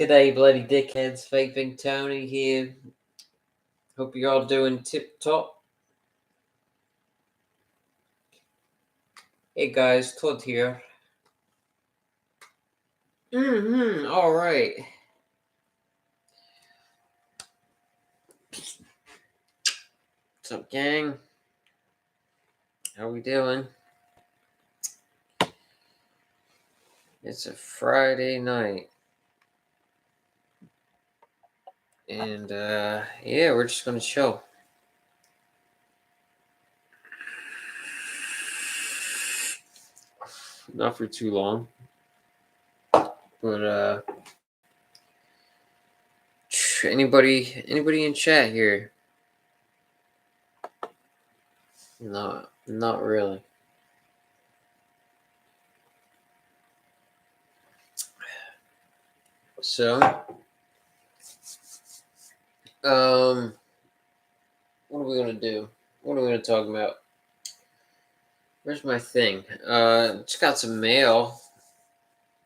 G'day, bloody dickheads. Vaping Tony here. Hope you're all doing tip-top. Hey guys, Todd here. All right. What's up, gang? How we doing? It's a Friday night. And, yeah, we're just gonna chill. Not for too long. But, anybody in chat here? No, not really. So, what are we gonna do? What are we gonna talk about? Where's my thing? Just got some mail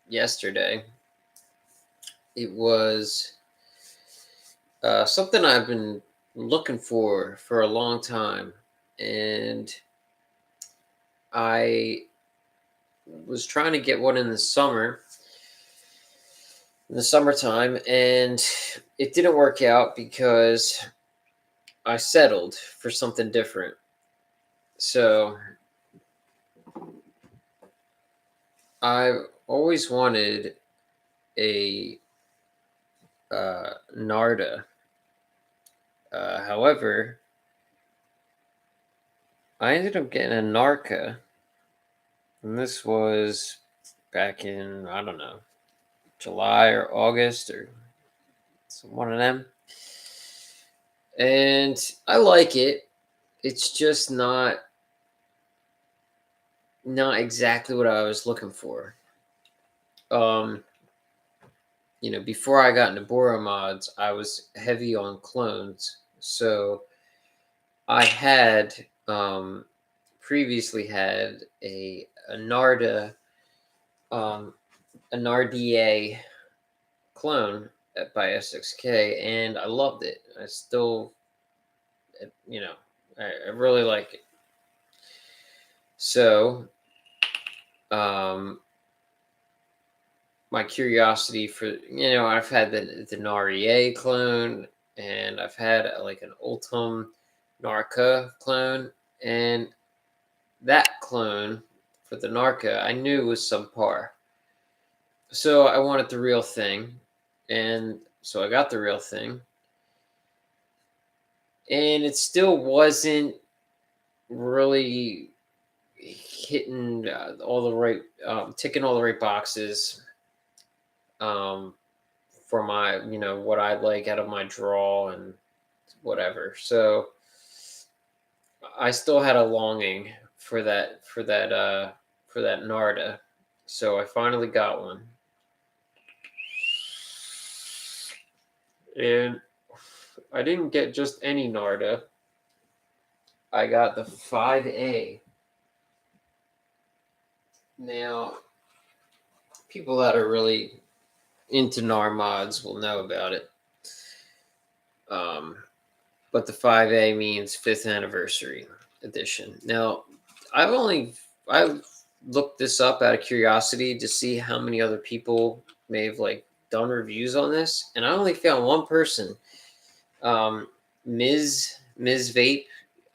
yesterday. It was something I've been looking for a long time, and I was trying to get one in the summertime, and it didn't work out because I settled for something different. So I've always wanted a Narda. However, I ended up getting a Narca, and this was back in, I don't know, July or August or one of them. And I like it. It's just not exactly what I was looking for. Before I got into Boro mods, I was heavy on clones. So I had previously had a Narda an RDA clone by SXK, and I loved it. I still, I really like it. So, my curiosity for, I've had the Nar RDA clone, and I've had like an Ultim Narca clone, and that clone for the Narca I knew was subpar. So I wanted the real thing, and so I got the real thing, and it still wasn't really hitting all the right, ticking all the right boxes for my, what I'd like out of my draw and whatever. So I still had a longing for that Narda. So I finally got one. And I didn't get just any Narda. I got the 5A. Now, people that are really into Nar Mods will know about it. But the 5A means 5th anniversary edition. Now, I've looked this up out of curiosity to see how many other people may have done reviews on this, and I only found one person, Ms. Vape,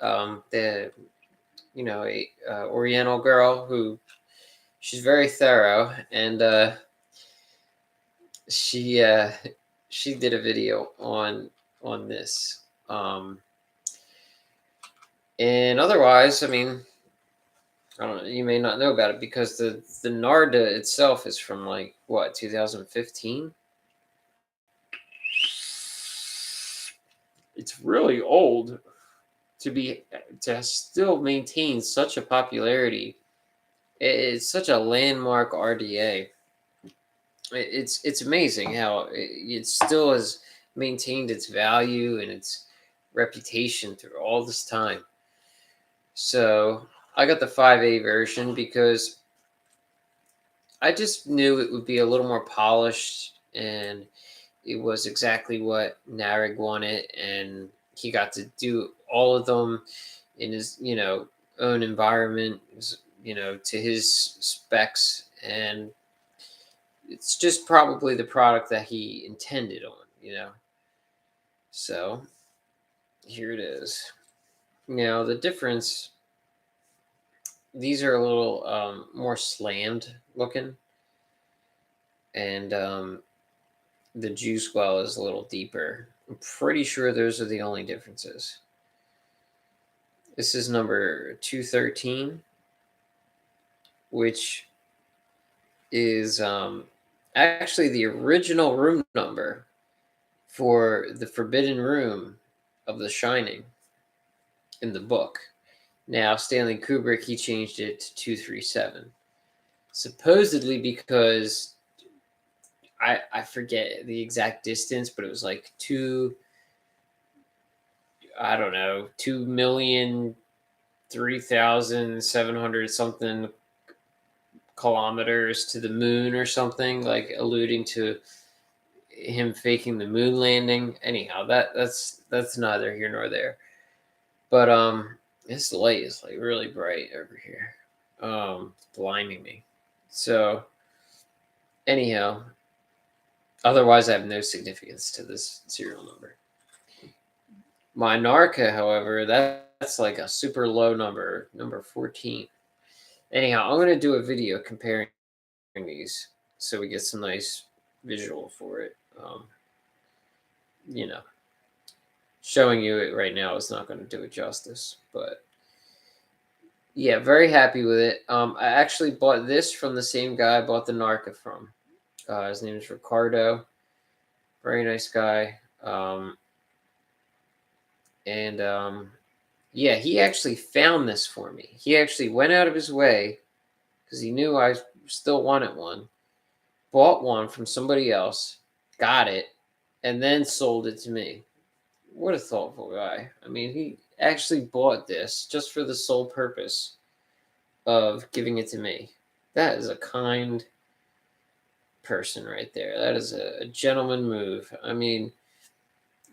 the Oriental girl who she's very thorough, and she did a video on this. And otherwise, I mean, I don't know, you may not know about it because the Narda itself is from 2015? It's really old to still maintain such a popularity. It's such a landmark RDA. It's amazing how it still has maintained its value and its reputation through all this time. So I got the 5A version because I just knew it would be a little more polished and it was exactly what Narig wanted, and he got to do all of them in his, own environment, to his specs, and it's just probably the product that he intended on. So here it is. The difference, these are a little more slammed looking, and the juice well is a little deeper. I'm pretty sure those are the only differences. This is number 213, which is actually the original room number for the Forbidden Room of The Shining in the book. Now, Stanley Kubrick, he changed it to 237. Supposedly because I forget the exact distance, but it was like 2,003,700 something kilometers to the moon or something, like alluding to him faking the moon landing. Anyhow, that's neither here nor there. But this light is like really bright over here. Blinding me. So anyhow, otherwise I have no significance to this serial number. My Narca, however, that's like a super low number 14. Anyhow, I'm going to do a video comparing these so we get some nice visual for it. Showing you it right now is not going to do it justice, but yeah, very happy with it. I actually bought this from the same guy I bought the Narca from. His name is Ricardo. Very nice guy. Yeah, he actually found this for me. He actually went out of his way because he knew I still wanted one. Bought one from somebody else, got it, and then sold it to me. What a thoughtful guy. I mean, he actually bought this just for the sole purpose of giving it to me. That is a kind person right there. That is a gentleman move. I mean,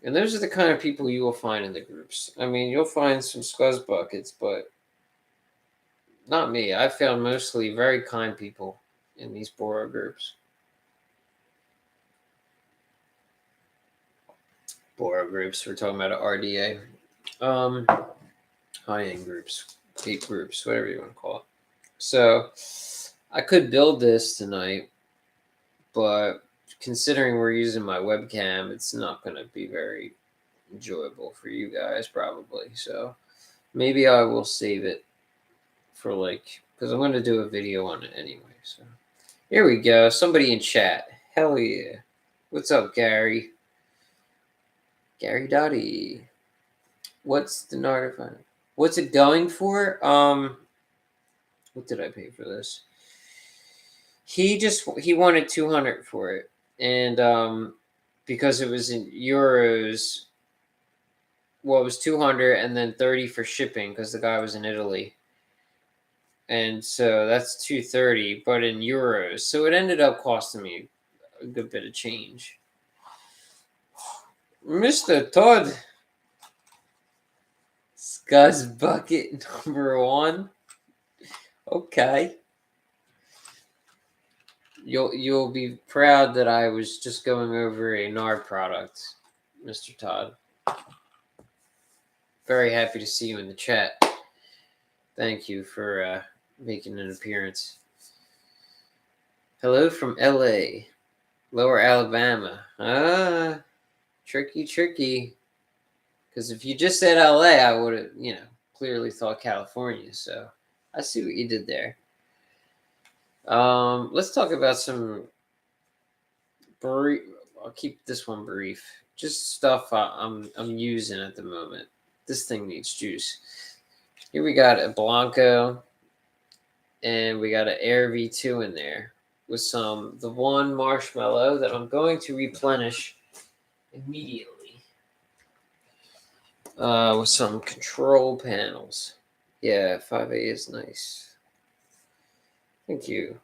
and those are the kind of people you will find in the groups. I mean, you'll find some scuzz buckets, but not me. I've found mostly very kind people in these Boro groups. Boro groups. We're talking about an RDA. High-end groups, Vape groups, whatever you want to call it. So I could build this tonight, but considering we're using my webcam, it's not going to be very enjoyable for you guys probably. So maybe I will save it for because I'm going to do a video on it anyway. So here we go. Somebody in chat. Hell yeah. What's up, Gary? Gary Dottie. What's the Narda? What's it going for? What did I pay for this? He wanted 200 for it, and because it was in euros. Well, it was 200 and then 30 for shipping because the guy was in Italy. And so that's 230, but in euros. So it ended up costing me a good bit of change. Mr. Todd. Scuzz bucket number 1. Okay. You'll be proud that I was just going over a Nar product, Mr. Todd. Very happy to see you in the chat. Thank you for making an appearance. Hello from LA, Lower Alabama. Tricky. Because if you just said LA, I would have, clearly thought California. So I see what you did there. Let's talk about some brief. I'll keep this one brief. Just stuff I'm using at the moment. This thing needs juice. Here we got a Blanco, and we got an Air V2 in there with the one marshmallow that I'm going to replenish immediately. With some control panels. Yeah, 5A is nice. Thank you.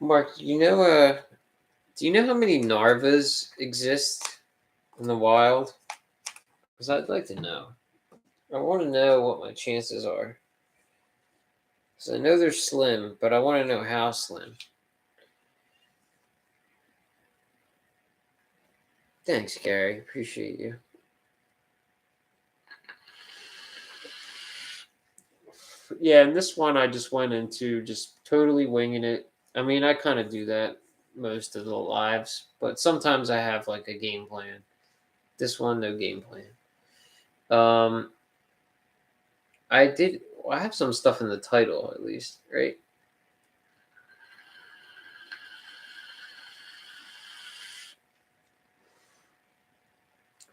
Mark, do you know how many Narvas exist in the wild? Because I'd like to know. I want to know what my chances are. Because I know they're slim, but I want to know how slim. Thanks, Gary. Appreciate you. Yeah, and this one I just went into just totally winging it. I mean, I kind of do that most of the lives, but sometimes I have like a game plan. This one, no game plan. I did. Well, I have some stuff in the title at least, right?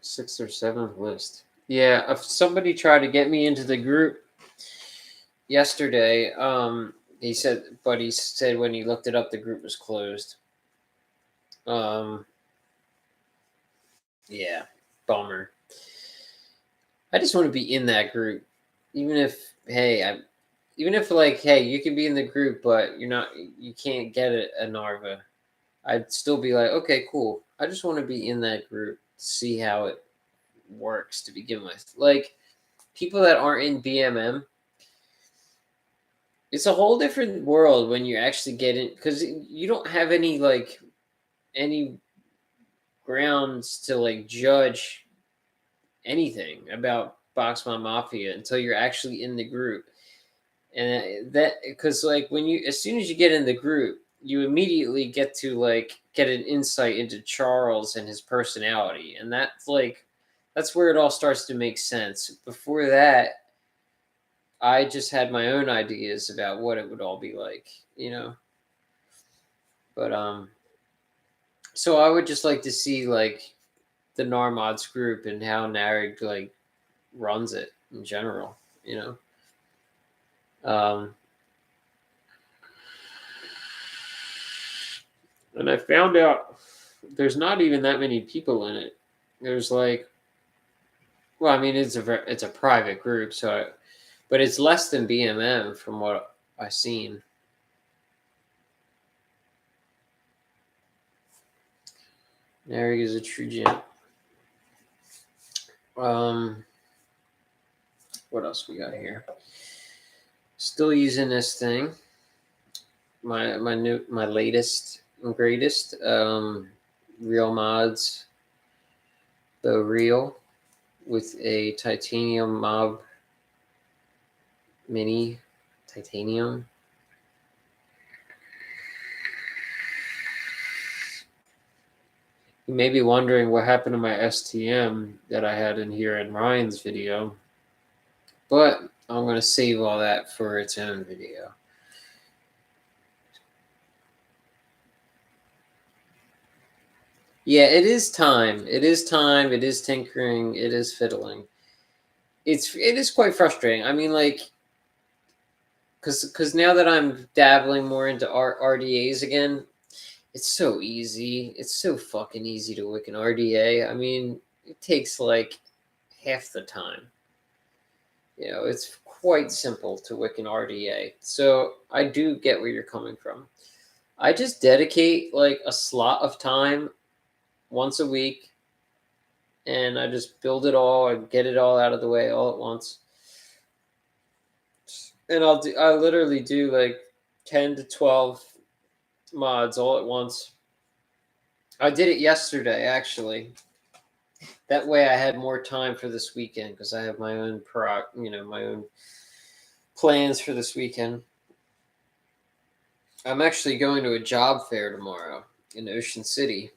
Sixth or seventh list. Yeah, if somebody tried to get me into the group yesterday, he said when he looked it up, the group was closed. Yeah, bummer. I just want to be in that group, even if hey, you can be in the group, but you can't get a Narva. I'd still be like, okay, cool. I just want to be in that group, see how it works to begin with. Like people that aren't in BMM, it's a whole different world when you actually get in because you don't have any grounds to like judge anything about Boxman Mafia until you're actually in the group. And that because like as soon as you get in the group, you immediately get to like get an insight into Charles and his personality, and that's where it all starts to make sense. Before that, I just had my own ideas about what it would all be like. But so I would just like to see like the Nar Mods group and how Narig like runs it in general. And I found out there's not even that many people in it. There's like, well, I mean, it's a private group, but it's less than BMM from what I've seen. Narig is a true gem. What else we got here? Still using this thing. My latest and greatest Real Mods the Real with a titanium mob mini titanium. You may be wondering what happened to my STM that I had in here in Ryan's video, but I'm going to save all that for its own video. Yeah, it is time. It is time. It is tinkering. It is fiddling. It is quite frustrating. I mean, like, because now that I'm dabbling more into RDAs again, it's so easy. It's so fucking easy to wick an RDA. I mean, it takes like half the time. It's quite simple to wick an RDA. So I do get where you're coming from. I just dedicate like a slot of time once a week and I just build it all and get it all out of the way all at once. And I literally do like 10 to 12 mods all at once. I did it yesterday actually. That way I had more time for this weekend because I have my own my own plans for this weekend. I'm actually going to a job fair tomorrow in Ocean City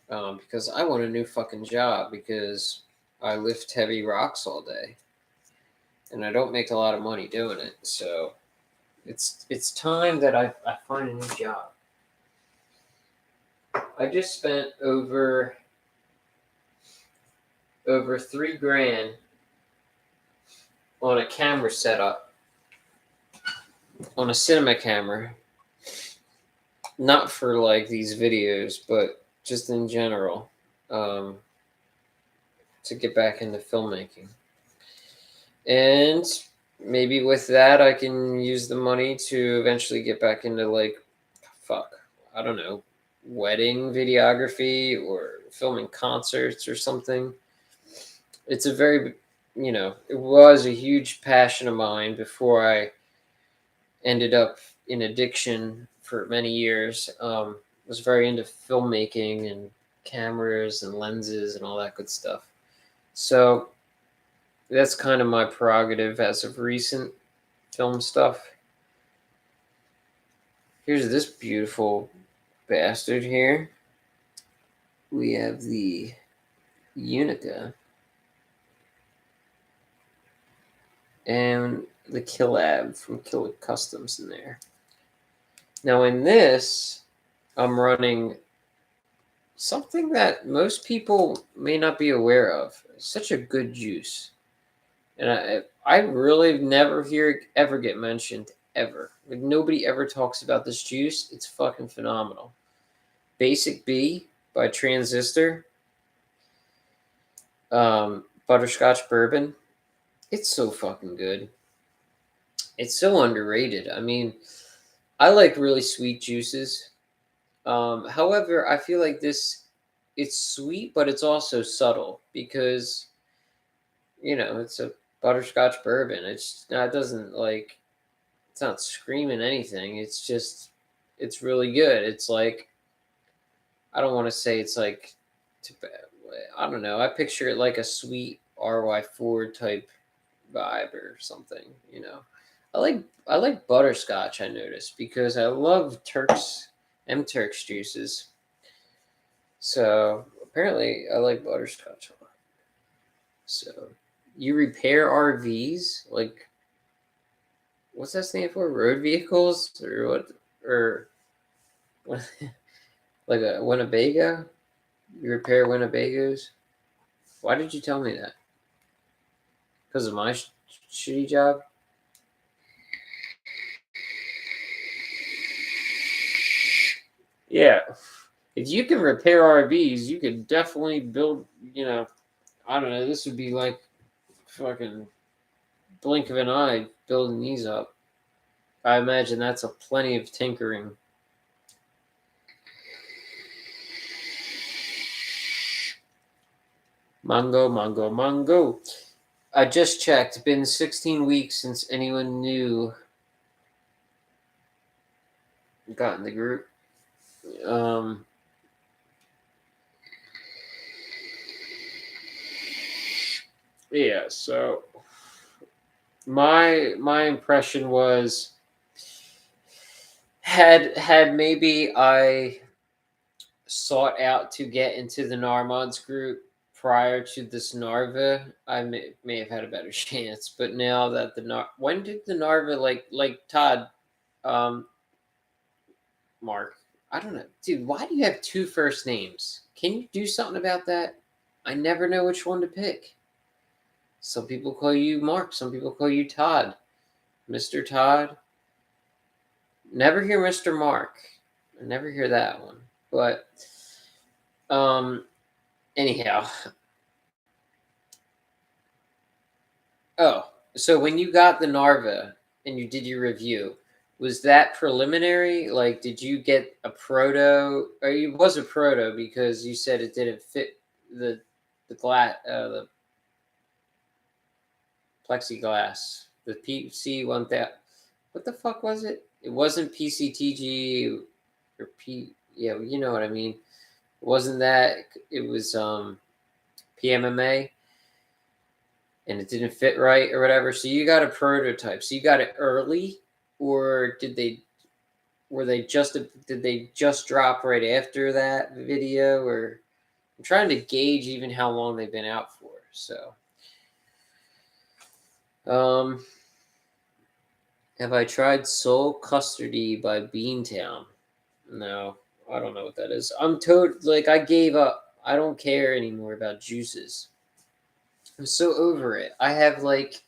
because I want a new fucking job because I lift heavy rocks all day and I don't make a lot of money doing it. So it's time that I find a new job. I just spent over $3,000 on a camera setup, on a cinema camera. Not for like these videos, but just in general, to get back into filmmaking. And maybe with that, I can use the money to eventually get back into I don't know, wedding videography or filming concerts or something. It's a very, it was a huge passion of mine before I ended up in addiction for many years. Was very into filmmaking and cameras and lenses and all that good stuff. So that's kind of my prerogative as of recent film stuff. Here's this beautiful bastard here. We have the Unica and the Killab from Kill Customs in there. Now in this, I'm running something that most people may not be aware of. It's such a good juice. And I really never hear it ever get mentioned, ever. Like, nobody ever talks about this juice. It's fucking phenomenal. Basic B by Transistor. Butterscotch Bourbon. It's so fucking good. It's so underrated. I mean, I like really sweet juices. However, I feel like it's sweet, but it's also subtle because, it's a butterscotch bourbon. It doesn't like, it's not screaming anything. It's really good. It's like, I don't want to say it's like, I don't know. I picture it like a sweet RY4 type vibe or something. I like butterscotch, I noticed, because I love Turks juices. So apparently I like butterscotch a lot. So you repair RVs? Like, what's that stand for? Road vehicles? Or what? Or what? Like a Winnebago? You repair Winnebagos? Why did you tell me that? Because of my shitty job? Yeah. If you can repair RVs, you could definitely build, I don't know, this would be like fucking blink of an eye building these up. I imagine that's a plenty of tinkering. Mango, mango, mango. I just checked. It's been 16 weeks since anyone new got in the group. Yeah, so my impression was had maybe I sought out to get into the Nar Mods group prior to this Narva, I may have had a better chance. But now that when did the Narva like Todd, um, Mark? I don't know, dude. Why do you have two first names? Can you do something about that? I never know which one to pick. Some people call you Mark. Some people call you Todd, Mr. Todd. Never hear Mr. Mark. I never hear that one. But anyhow. Oh, so when you got the Narva and you did your review, was that preliminary? Like, did you get a proto? Or it was a proto because you said it didn't fit the glass, the plexiglass, the PC 1000. What the fuck was it? It wasn't PCTG or P. Yeah, you know what I mean. It wasn't that. It was PMMA. And it didn't fit right or whatever. So you got a prototype. So you got it early, or did they just drop right after that video? Or I'm trying to gauge even how long they've been out for. So, have I tried Soul Custardy by Beantown? No, I don't know what that is. I gave up. I don't care anymore about juices. I'm so over it. I have like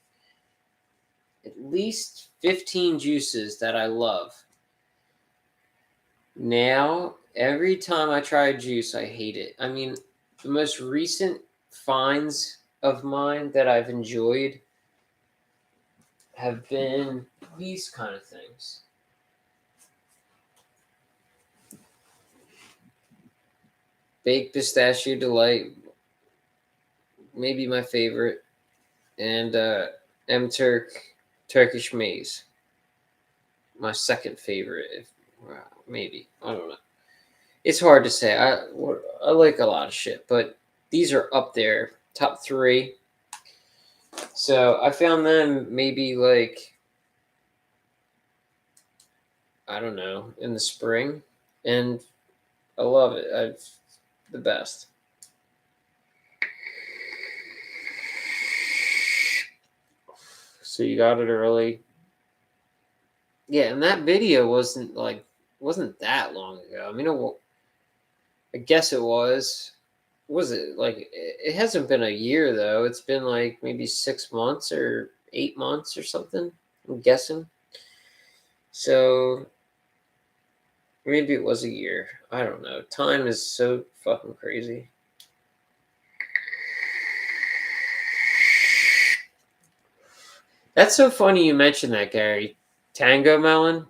at least 15 juices that I love. Now, every time I try a juice, I hate it. I mean, the most recent finds of mine that I've enjoyed have been these kind of things. baked pistachio delight, maybe my favorite, and M Turkish maize, my second favorite. Maybe, I don't know. It's hard to say. I like a lot of shit, but these are up there, top 3. So I found them maybe like, I don't know, in the spring, and I love it. The best. So you got it early. Yeah, and that video wasn't that long ago. I mean, I guess it was. Was it like, it hasn't been a year though? It's been like maybe 6 months or 8 months or something. I'm guessing. So maybe it was a year. I don't know. Time is so fucking crazy. That's so funny you mentioned that, Gary. Tango Melon.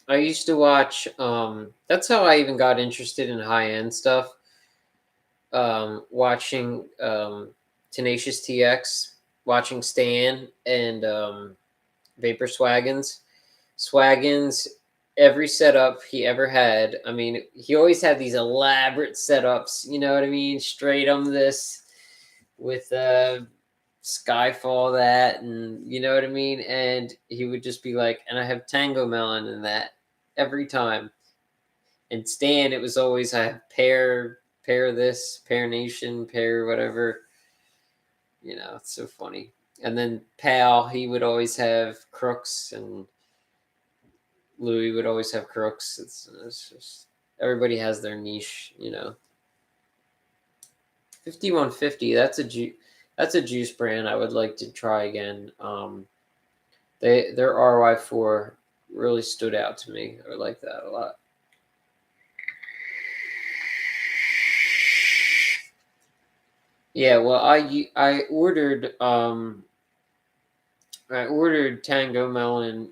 I used to watch. That's how I even got interested in high end stuff. Watching Tenacious TX, watching Stan, and Vapor Swaggins. Swaggins, every setup he ever had. I mean, he always had these elaborate setups. You know what I mean? Straight on this with Skyfall that, and you know what I mean. And he would just be like, and I have Tango Melon in that every time. And Stan, it was always I have pair this, pair nation, pair whatever. You know, it's so funny. And then Pal, he would always have crooks, and Louis would always have crooks. It's just everybody has their niche, you know. 5150, that's a juice brand I would like to try again. Their RY4 really stood out to me. I like that a lot. Yeah, well, I ordered Tango Melon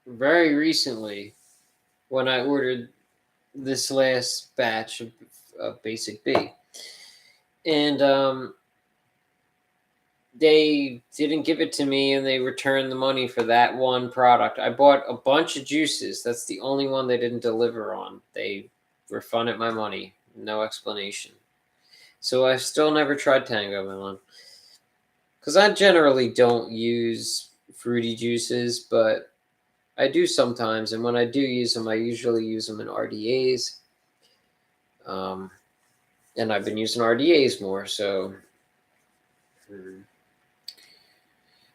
very recently when I ordered this last batch of Basic B, and they didn't give it to me, and they returned the money for that one product. I bought a bunch of juices. That's the only one they didn't deliver on. They refunded my money, no explanation. So I've still never tried Tango Melon. Because I generally don't use fruity juices, but I do sometimes. And when I do use them, I usually use them in RDAs. And I've been using RDAs more, so.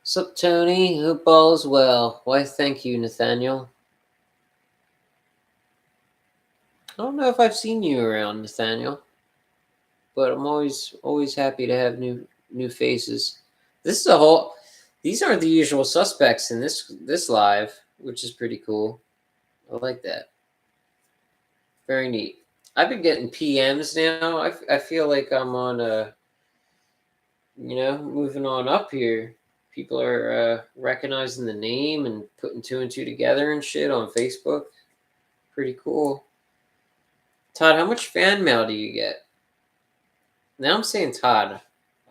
Sup, Tony? Hope all is well. Why, thank you, Nathaniel. I don't know if I've seen you around, Nathaniel, but I'm always happy to have new faces. This is a whole. These aren't the usual suspects in this live, which is pretty cool. I like that. Very neat. I've been getting PMs now. I feel like I'm on moving on up here. People are recognizing the name and putting 2 and 2 together and shit on Facebook. Pretty cool. Todd, how much fan mail do you get? Now I'm saying Todd.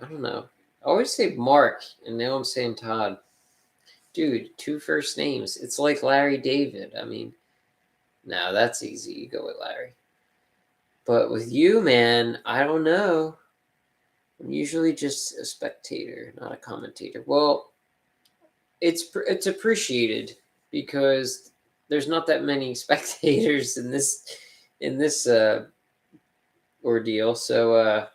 I don't know. I always say Mark, and now I'm saying Todd. Dude, 2 first names. It's like Larry David. I mean, no, that's easy. You go with Larry. But with you, man, I don't know. I'm usually just a spectator, not a commentator. Well, it's appreciated because there's not that many spectators in this ordeal. So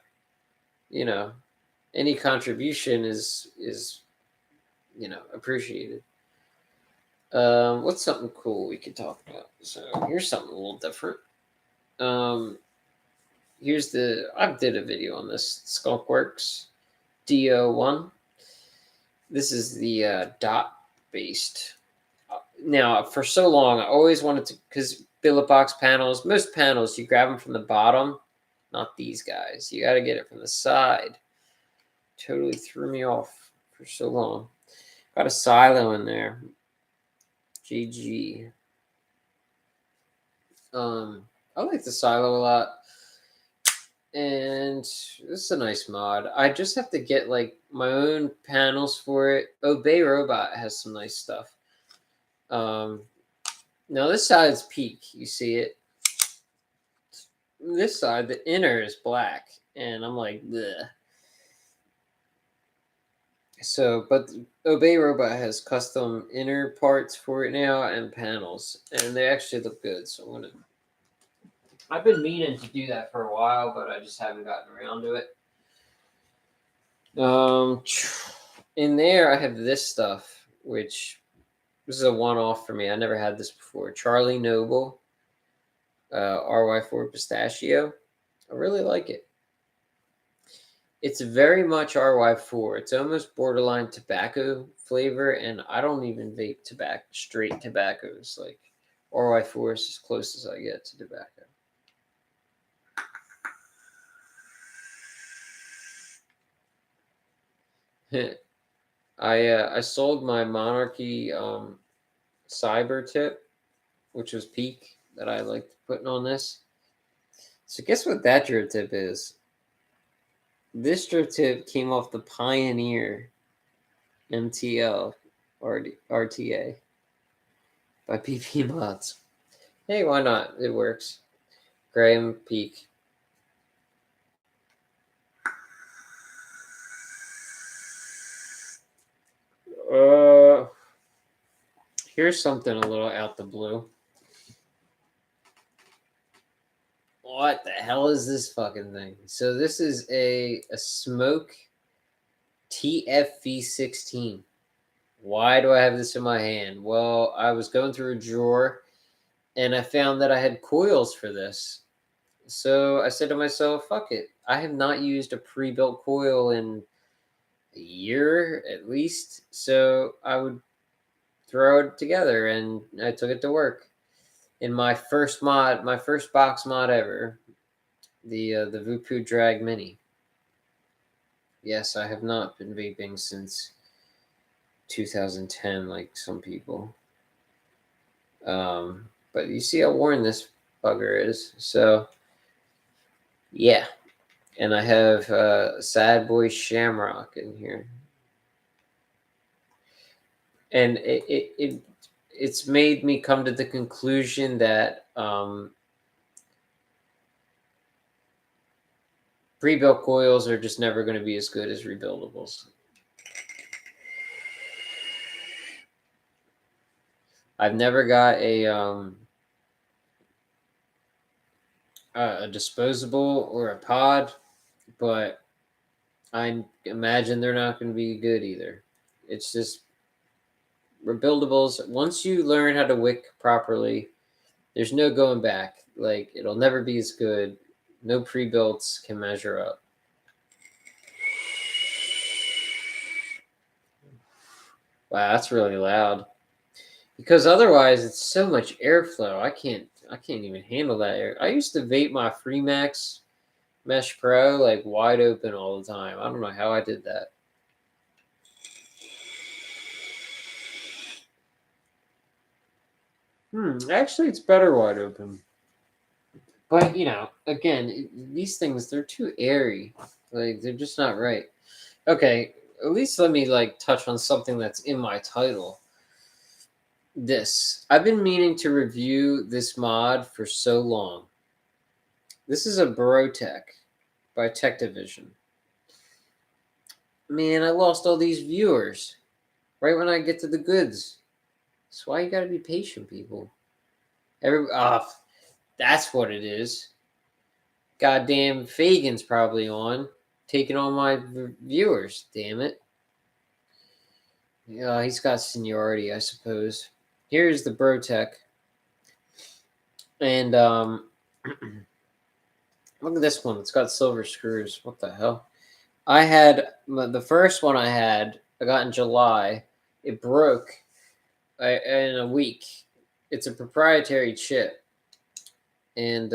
any contribution is appreciated. What's something cool we could talk about? So here's something a little different. I did a video on this Skunkworks DO1. This is the dot based. Now, for so long, I always wanted to, because billet box panels, most panels, you grab them from the bottom, not these guys. You got to get it from the side. Totally threw me off for so long. Got a silo in there. GG. I like the silo a lot. And this is a nice mod. I just have to get like my own panels for it. Obey Robot has some nice stuff. Now this side's peak. You see it. This side, the inner is black, and I'm like, bleh. So, but Obey Robot has custom inner parts for it now and panels, and they actually look good. So I'm gonna. I've been meaning to do that for a while, but I just haven't gotten around to it. In there I have this stuff, which this is a one-off for me. I never had this before. Charlie Noble, RY4 Pistachio. I really like it. It's very much RY4. It's almost borderline tobacco flavor, and I don't even vape tobacco, straight tobaccos. Like RY4 is as close as I get to tobacco. I sold my Monarchy Saber tip, which was peak that I liked putting on this. So guess what that drip tip is? This drip tip came off the Pioneer MTL RTA by PP Mods. Hey, why not? It works. Graham Peak. Here's something a little out the blue. What the hell is this fucking thing? So this is a Smoke TFV16. Why do I have this in my hand? Well, I was going through a drawer and I found that I had coils for this. So I said to myself, fuck it. I have not used a pre-built coil in a year at least. So I would throw it together, and I took it to work. In my first mod, my first box mod ever, the Vupu Drag Mini. Yes, I have not been vaping since 2010, like some people. But you see how worn this bugger is. So, yeah. And I have Sad Boy Shamrock in here. And it's made me come to the conclusion that pre-built coils are just never going to be as good as rebuildables. I've never got a disposable or a pod, but I imagine they're not going to be good either. It's just rebuildables. Once you learn how to wick properly, there's no going back. Like, it'll never be as good. No pre-builts can measure up. Wow, that's really loud. Because otherwise, it's so much airflow. I can't even handle that air. I used to vape my Freemax Mesh Pro like wide open all the time. I don't know how I did that. Actually, it's better wide open. But, you know, again, these things, they're too airy. Like, they're just not right. Okay, at least let me, like, touch on something that's in my title. This. I've been meaning to review this mod for so long. This is a BroTech by Tech Division. Man, I lost all these viewers right when I get to the goods. That's why you gotta be patient, people. That's what it is. Goddamn Fagan's probably on, taking all my viewers. Damn it. Yeah, he's got seniority, I suppose. Here's the BroTech. And look at this one. It's got silver screws. What the hell? I had the first one I got in July. It broke in a week. It's a proprietary chip. And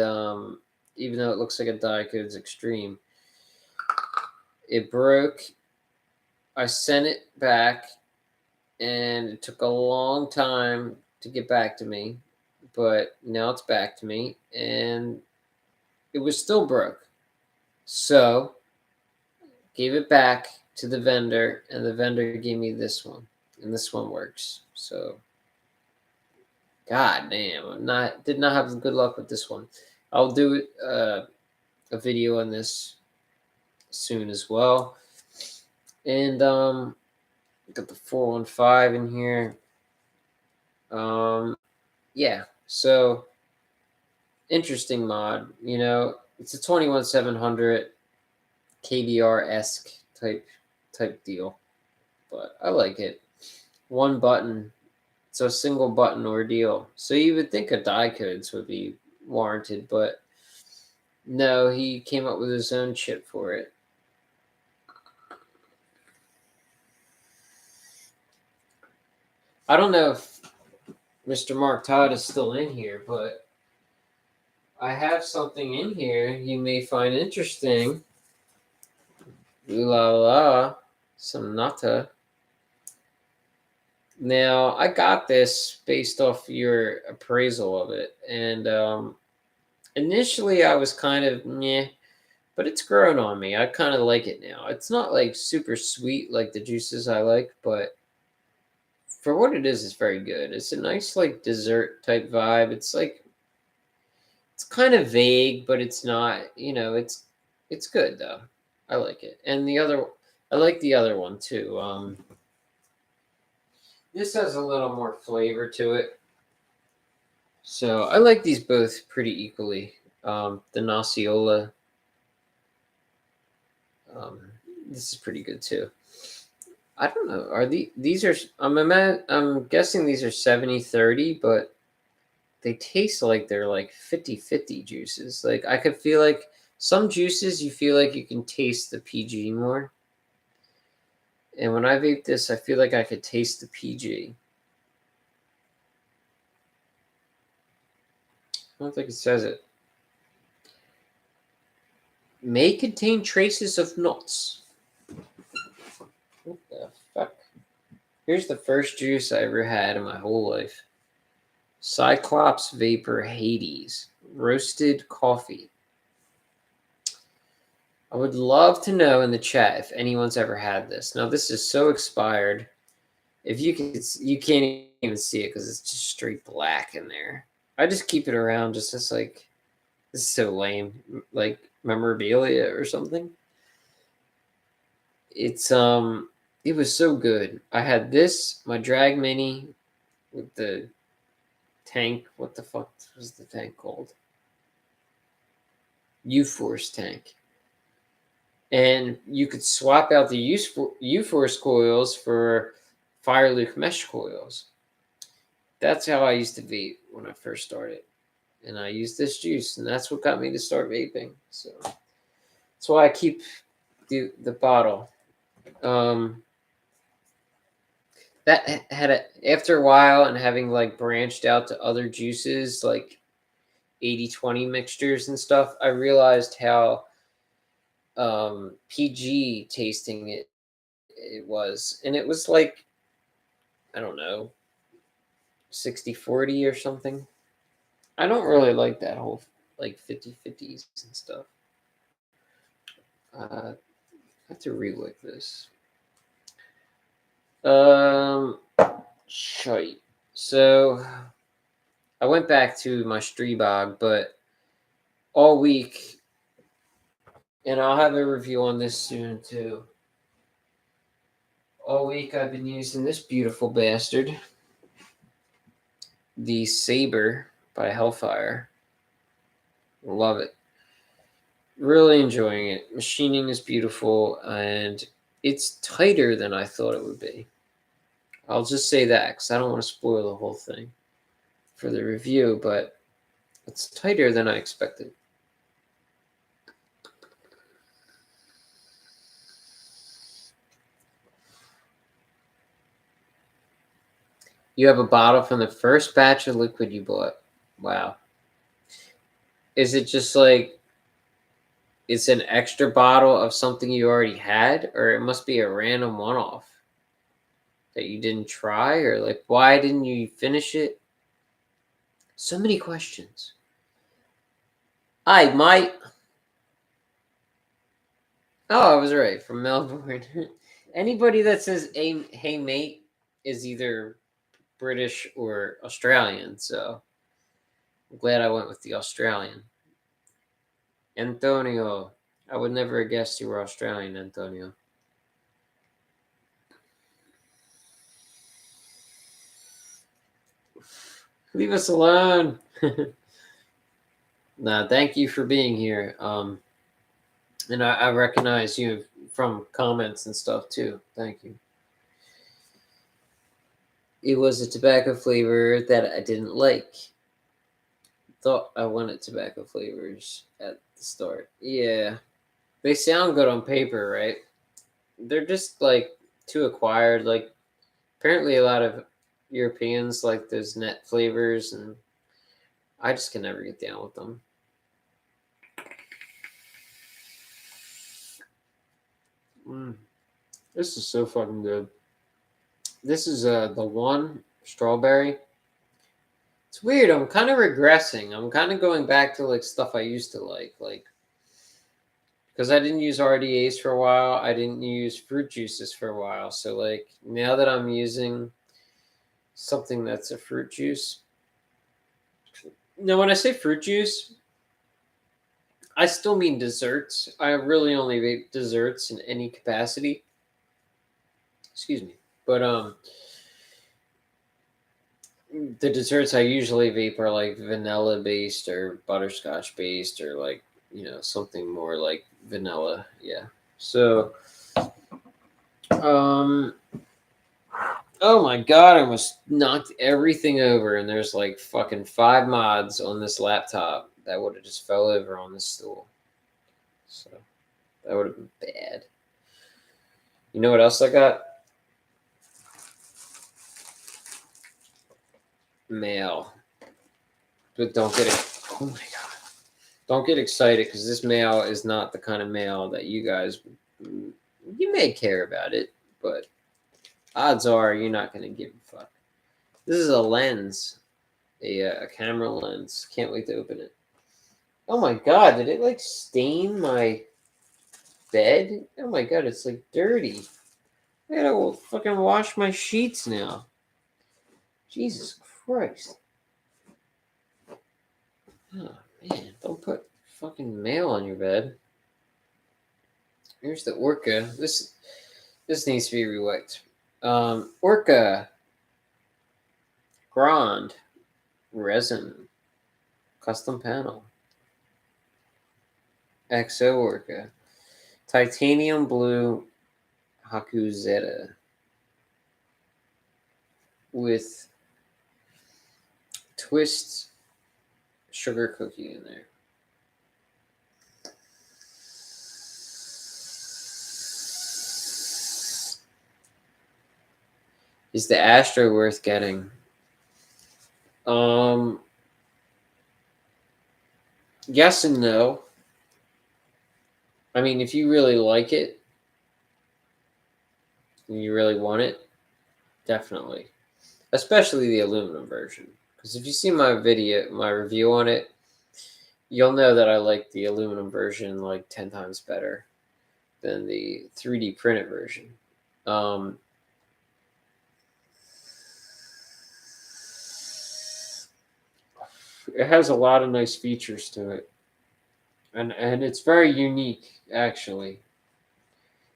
even though it looks like a Diocodes Extreme, it broke. I sent it back, and it took a long time to get back to me. But now it's back to me, and it was still broke. So gave it back to the vendor, and the vendor gave me this one, and this one works. So, god damn, did not have good luck with this one. I'll do a video on this soon as well. And got the 415 in here. Yeah, so interesting mod. You know, it's a 21700 KBR-esque type deal, but I like it. One button, it's a single button ordeal. So you would think a die codes would be warranted, but no, he came up with his own chip for it. I don't know if Mr. Mark Todd is still in here, but I have something in here you may find interesting. Ooh la la, some nata. Now, I got this based off your appraisal of it, and initially I was kind of meh, but it's grown on me. I kind of like it now. It's not like super sweet like the juices I like, but for what it is, it's very good. It's a nice like dessert type vibe. It's like it's kind of vague, but it's not. You know, it's good though. I like it, and I like the other one too. This has a little more flavor to it, so I like these both pretty equally. The Naciola, um, this is pretty good too. I don't know. Are these are I'm guessing these are 70-30, but they taste like they're like 50-50 juices. Like I could feel like some juices you feel like you can taste the PG more. And when I vape this, I feel like I could taste the PG. I don't think it says it. May contain traces of nuts. What the fuck? Here's the first juice I ever had in my whole life. Cyclops Vapor Hades. Roasted coffee. I would love to know in the chat if anyone's ever had this. Now, this is so expired. If you can't even see it because it's just straight black in there. I just keep it around just as like, this is so lame, like memorabilia or something. It was so good. I had this, my drag mini with the tank. What the fuck was the tank called? U-Force tank. And you could swap out the U-Force coils for Firelink mesh coils. That's how I used to vape when I first started. And I used this juice, and that's what got me to start vaping. So that's why I keep the bottle. That had after a while and having like branched out to other juices like 80-20 mixtures and stuff, I realized how PG tasting it was. And it was like, I don't know, 60-40 or something. I don't really like that whole like 50-50s and stuff. I have to rewick this. Shite. So I went back to my Streebog, but all week, and I'll have a review on this soon too. All week I've been using this beautiful bastard, the Saber by Hellfire. Love it. Really enjoying it. Machining is beautiful, and it's tighter than I thought it would be. I'll just say that because I don't want to spoil the whole thing for the review, but it's tighter than I expected. You have a bottle from the first batch of liquid you bought. Wow. Is it just like it's an extra bottle of something you already had, or it must be a random one-off that you didn't try, or like why didn't you finish it? So many questions. I might. Oh, I was right. From Melbourne. Anybody that says hey mate is either British or Australian, so I'm glad I went with the Australian. Antonio. I would never have guessed you were Australian, Antonio. Leave us alone. Nah, thank you for being here. And I recognize you from comments and stuff too. Thank you. It was a tobacco flavor that I didn't like. Thought I wanted tobacco flavors at the start. Yeah, they sound good on paper, right? They're just like too acquired. Like apparently a lot of Europeans like those net flavors, and I just can never get down with them. This is so fucking good. This is the one strawberry. It's weird. I'm kind of regressing. I'm kind of going back to like stuff I used to like because I didn't use RDAs for a while. I didn't use fruit juices for a while. So like now that I'm using something that's a fruit juice. Now, when I say fruit juice, I still mean desserts. I really only vape desserts in any capacity. Excuse me, but the desserts I usually vape are like vanilla based or butterscotch based or like something more like vanilla. Yeah. So um oh my god, I almost knocked everything over, and there's like fucking 5 mods on this laptop that would have just fell over on this stool. So that would have been bad. You know what else I got? Mail. But don't get it. Oh my god. Don't get excited because this mail is not the kind of mail that you guys. You may care about it, but odds are you're not going to give a fuck. This is a lens, a camera lens. Can't wait to open it. Oh my god, did it like stain my bed? Oh my god, it's like dirty. I gotta fucking wash my sheets now. Jesus Christ. Oh man, don't put fucking mail on your bed. Here's the Orca. This needs to be reworked. Orca Grand resin custom panel. XO Orca titanium blue Hakuzeta with twist sugar cookie in there. Is the Astro worth getting? Yes and no. I mean, if you really like it and you really want it, definitely. Especially the aluminum version. Because if you see my review on it, you'll know that I like the aluminum version like 10 times better than the 3D printed version. It has a lot of nice features to it. And it's very unique, actually.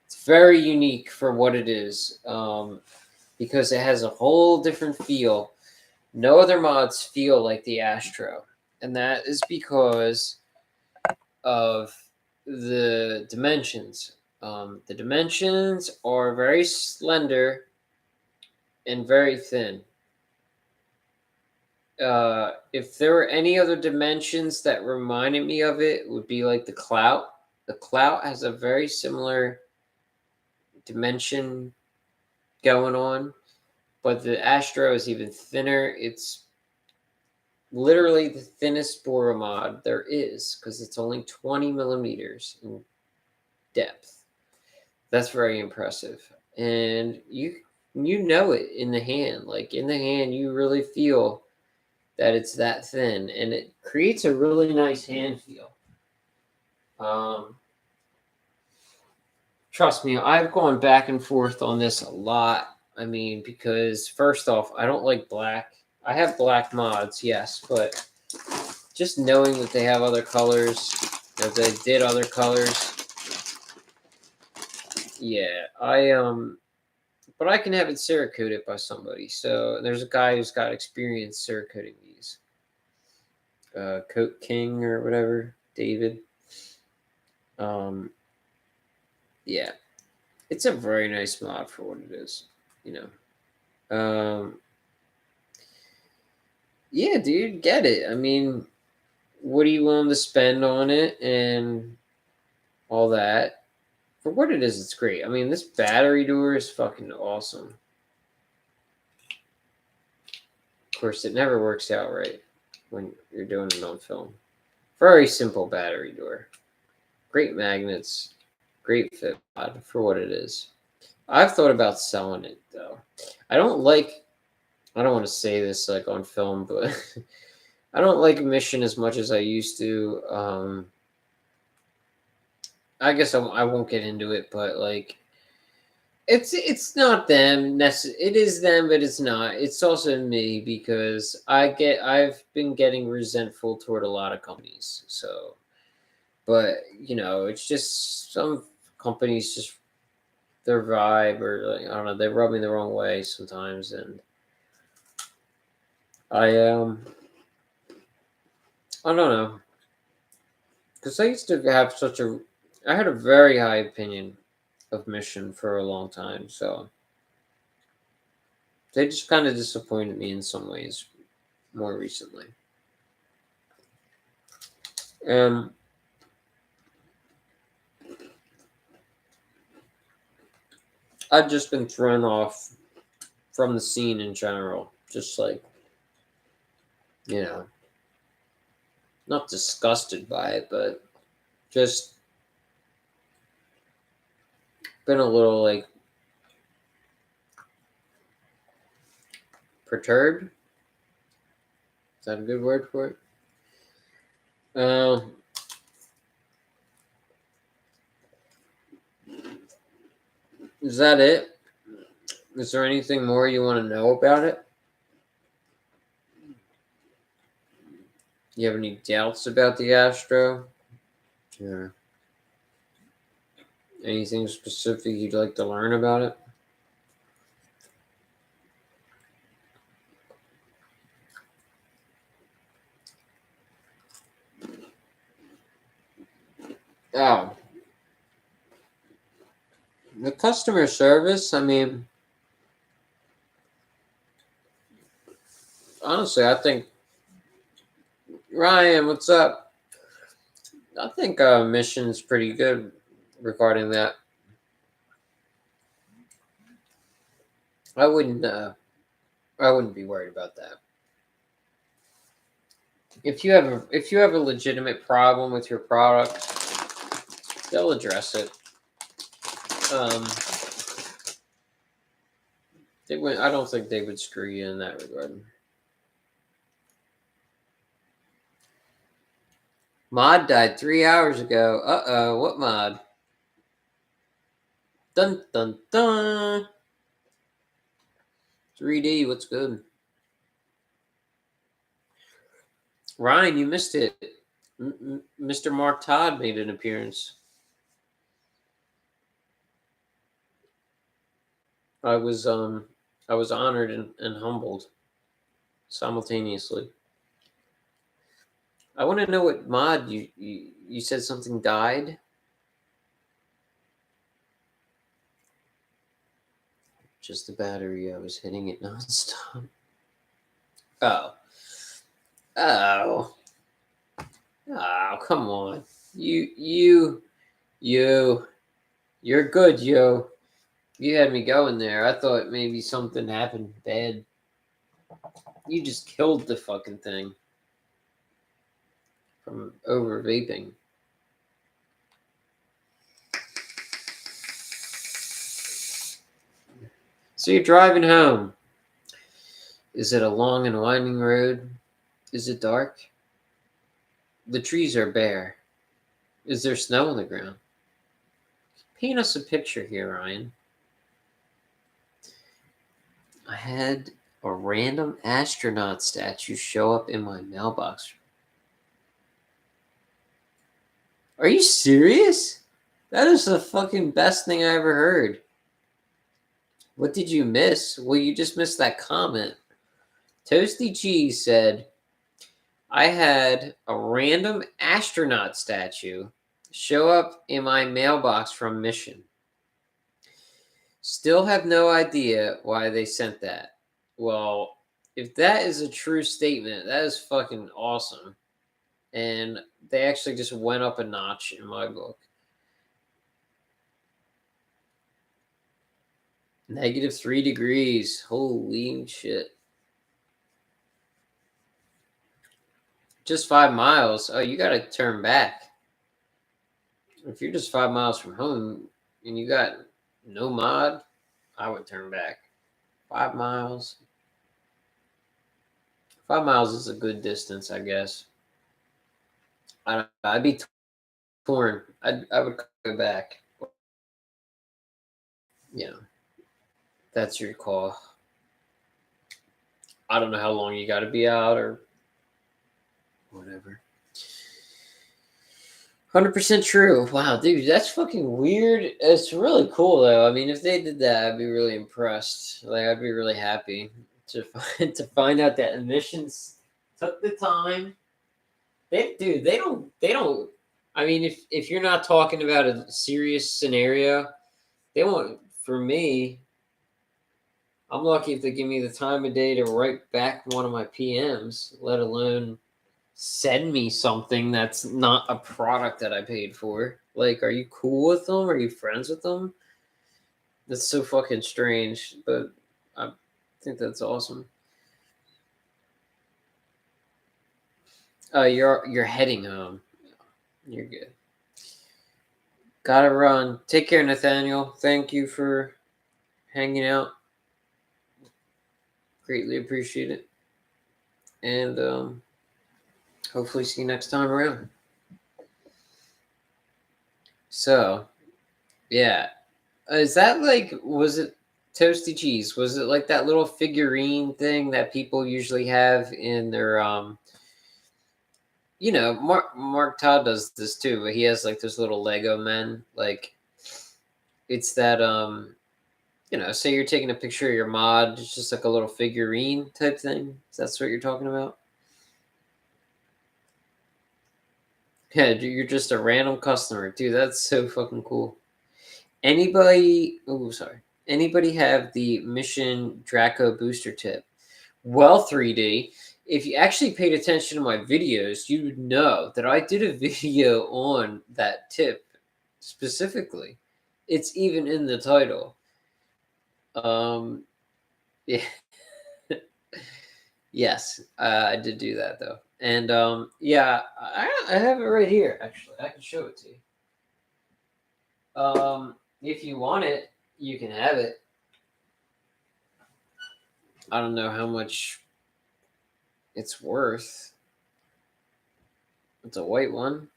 It's very unique for what it is, because it has a whole different feel. No other mods feel like the Astro, and that is because of the dimensions. The dimensions are very slender and very thin. If there were any other dimensions that reminded me of it, would be like the Clout. The Clout has a very similar dimension going on, but the Astro is even thinner. It's literally the thinnest Boro mod there is because it's only 20 millimeters in depth. That's very impressive, and you know it in the hand. Like in the hand, you really feel that it's that thin, and it creates a really nice hand feel. Trust me, I've gone back and forth on this a lot. I mean, because first off, I don't like black. I have black mods, yes, but just knowing that they have other colors, that they did other colors, yeah, but I can have it Cerakoted by somebody. So there's a guy who's got experience Cerakoting these. Coat King or whatever, David. Yeah, it's a very nice mod for what it is, you know. Yeah, dude, get it. I mean, what are you willing to spend on it and all that? For what it is, it's great. I mean, this battery door is fucking awesome. Of course, it never works out right when you're doing it on film. Very simple battery door. Great magnets. Great fit mod for what it is. I've thought about selling it though. I don't want to say this like on film, but I don't like Mission as much as I used to. I guess I won't get into it, but like it's not them. It is them, but it's not. It's also me because I've been getting resentful toward a lot of companies. So, but it's just some companies just their vibe or like, I don't know, they rub me the wrong way sometimes, and I don't know, because I used to have I had a very high opinion of Mission for a long time, so they just kind of disappointed me in some ways more recently. And I've just been thrown off from the scene in general, just like, not disgusted by it, but just been a little like perturbed. Is that a good word for it? Is that it? Is there anything more you want to know about it? You have any doubts about the Astro? Yeah. Anything specific you'd like to learn about it? Oh. The customer service, I mean, honestly, I think Ryan, what's up? I think Mission's pretty good regarding that. I wouldn't be worried about that. If you have a legitimate problem with your product, they'll address it. I don't think they would screw you in that regard. Mod died 3 hours ago. Uh-oh, what mod? Dun dun dun. 3D, what's good? Ryan, you missed it. Mr. Mark Todd made an appearance. I was honored and humbled simultaneously. I want to know what mod you said something died. Just the battery. I was hitting it nonstop. Oh. Oh. Oh, come on. You're good, yo. You had me going there. I thought maybe something happened bad. You just killed the fucking thing from over vaping. So you're driving home. Is it a long and winding road? Is it dark? The trees are bare. Is there snow on the ground? paint us a picture here, Ryan. I had a random astronaut statue show up in my mailbox. Are you serious? That is the fucking best thing I ever heard. What did you miss? Well, you just missed that comment. Toasty Cheese said, I had a random astronaut statue show up in my mailbox from Mission. Still have no idea why they sent that. Well, if that is a true statement, that is fucking awesome. And they actually just went up a notch in my book. -3 degrees. Holy shit. Just 5 miles. Oh, you got to turn back. If you're just 5 miles from home and you got no mod, I would turn back. 5 miles. 5 miles is a good distance, I guess. I'd be torn. I would go back. Yeah, that's your call. I don't know how long you got to be out or whatever. 100% true. Wow, dude, that's fucking weird. It's really cool though. I mean, if they did that, I'd be really impressed. Like, I'd be really happy to find out that emissions took the time. They don't. I mean, if you're not talking about a serious scenario, they won't. For me, I'm lucky if they give me the time of day to write back one of my PMs, let alone send me something that's not a product that I paid for. Like, are you cool with them? Are you friends with them? That's so fucking strange, but I think that's awesome. You're heading home. You're good. Gotta run. Take care, Nathaniel. Thank you for hanging out. Greatly appreciate it. And hopefully see you next time around. So, yeah. Is that like, was it Toasty Cheese? Was it like that little figurine thing that people usually have in their, Mark Todd does this too, but he has like those little Lego men. Like, it's that, say you're taking a picture of your mod, it's just like a little figurine type thing. That's what you're talking about? Yeah, dude, you're just a random customer. Dude, that's so fucking cool. Anybody have the Mission Draco booster tip? Well, 3D, if you actually paid attention to my videos, you would know that I did a video on that tip specifically. It's even in the title. Yeah. Yes, I did do that though. And yeah, I have it right here, actually. I can show it to you. If you want it, you can have it. I don't know how much it's worth. It's a white one.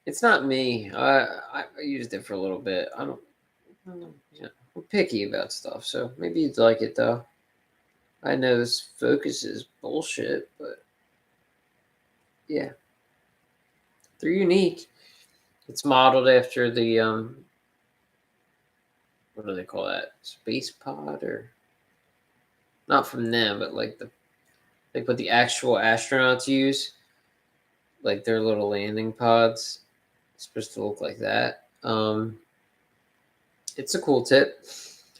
It's not me. I used it for a little bit. I don't know. Yeah, I'm picky about stuff, so maybe you'd like it though. I know this focus is bullshit, but yeah, they're unique. It's modeled after the what do they call that? Space pod, or not from them, but like what the actual astronauts use, like their little landing pods. It's supposed to look like that. It's a cool tip.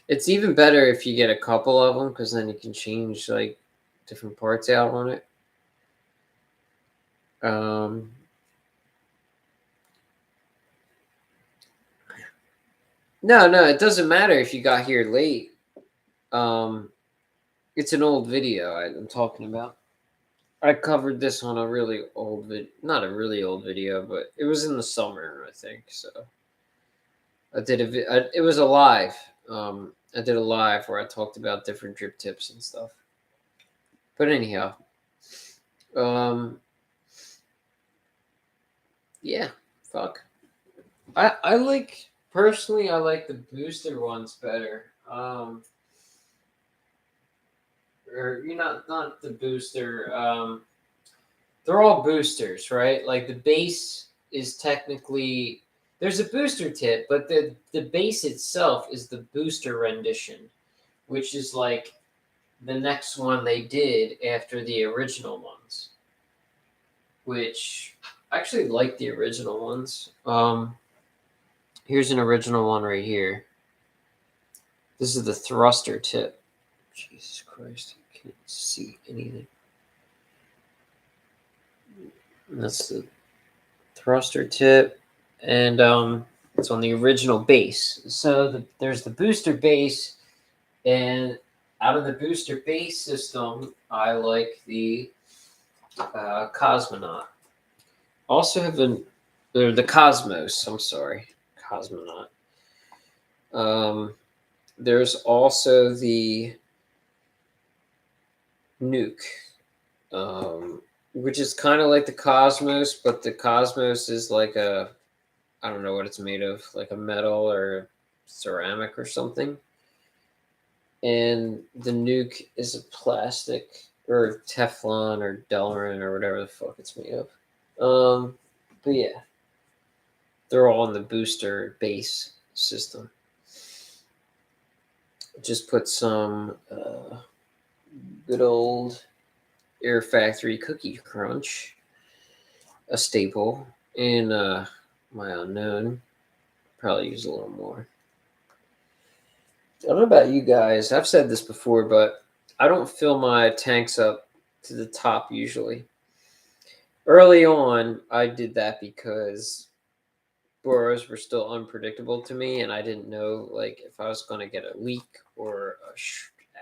It's even better if you get a couple of them, because then you can change like different parts out on it. No, it doesn't matter if you got here late. It's an old video I'm talking about. I covered this on a really old not a really old video, but it was in the summer, I think. So I did it was a live. I did a live where I talked about different drip tips and stuff. But anyhow, yeah, fuck. I like personally. I like the booster ones better. Or you know, not the booster. They're all boosters, right? Like the base is technically there's a booster tip, but the base itself is the booster rendition, which is like the next one they did after the original ones, which I actually like the original ones. Here's an original one right here. This is the thruster tip. Jesus Christ, I can't see anything. And that's the thruster tip, and it's on the original base. So there's the booster base, and out of the booster base system, I like the Cosmonaut. Also have the Cosmos. I'm sorry, Cosmonaut. There's also the Nuke, which is kind of like the Cosmos, but the Cosmos is like I don't know what it's made of, like a metal or ceramic or something. And the Nuke is a plastic or Teflon or Delrin or whatever the fuck it's made of. But yeah, they're all in the booster base system. Just put some good old Air Factory Cookie Crunch, a staple, in my unknown. Probably use a little more. I don't know about you guys. I've said this before, but I don't fill my tanks up to the top usually. Early on, I did that because Boros were still unpredictable to me, and I didn't know like if I was going to get a leak or a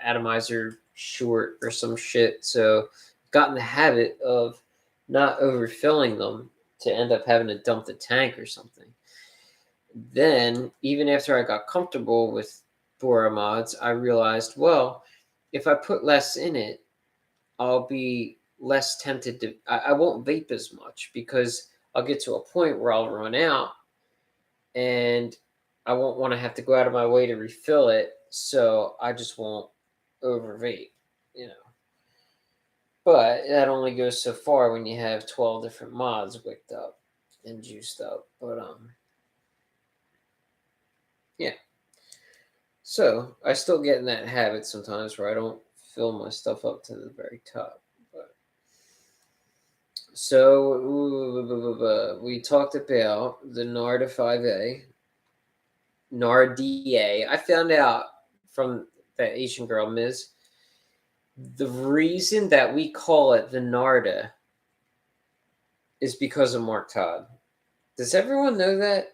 atomizer short or some shit. So got in the habit of not overfilling them to end up having to dump the tank or something. Then, even after I got comfortable with Boro mods, I realized, well, if I put less in it, I'll be less tempted to. I won't vape as much because I'll get to a point where I'll run out and I won't want to have to go out of my way to refill it. So I just won't over vape, you know. But that only goes so far when you have 12 different mods wicked up and juiced up. But yeah. So I still get in that habit sometimes where I don't fill my stuff up to the very top. But so we talked about the Narda 5A, Nar RDA. I found out from that Asian girl, Ms. The reason that we call it the Narda is because of Mark Todd. Does everyone know that?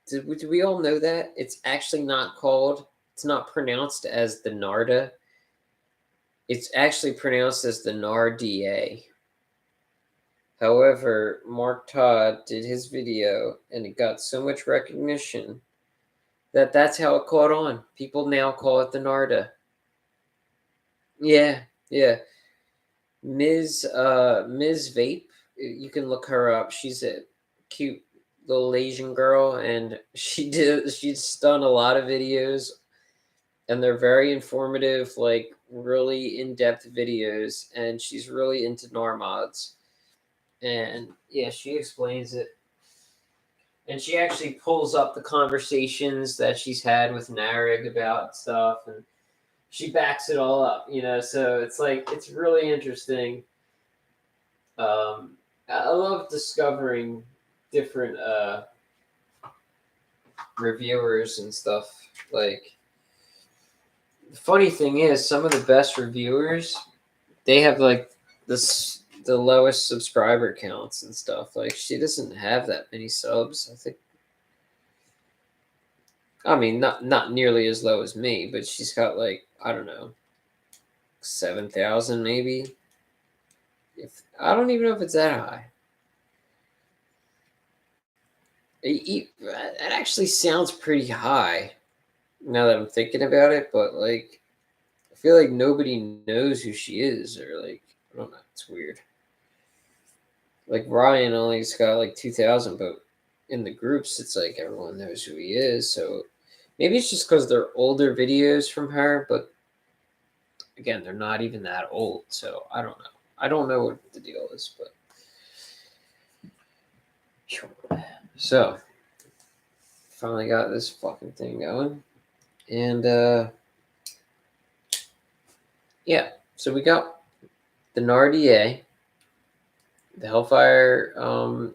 Do we all know that? It's actually not called, it's not pronounced as the Narda. It's actually pronounced as the Nar RDA. However, Mark Todd did his video and it got so much recognition that that's how it caught on. People now call it the Narda. Yeah, yeah. Ms. Vape, you can look her up. She's a cute little Asian girl, and she's done a lot of videos, and they're very informative, like really in-depth videos, and she's really into Nar Mods. And yeah, she explains it. And she actually pulls up the conversations that she's had with Narig about stuff, and she backs it all up, you know. So it's like it's really interesting. I love discovering different reviewers and stuff. Like the funny thing is, some of the best reviewers, they have like the lowest subscriber counts and stuff. Like she doesn't have that many subs. I think. I mean, not nearly as low as me, but she's got like I don't know, 7,000 maybe. If I don't even know if it's that high. That actually sounds pretty high now that I'm thinking about it, but like I feel like nobody knows who she is, or like I don't know, it's weird. Like Ryan only's got like 2,000, but in the groups, it's like everyone knows who he is. So maybe it's just because they're older videos from her, but again, they're not even that old. So I don't know. I don't know what the deal is, but so finally got this fucking thing going, and yeah. So we got the Nar RDA, the Hellfire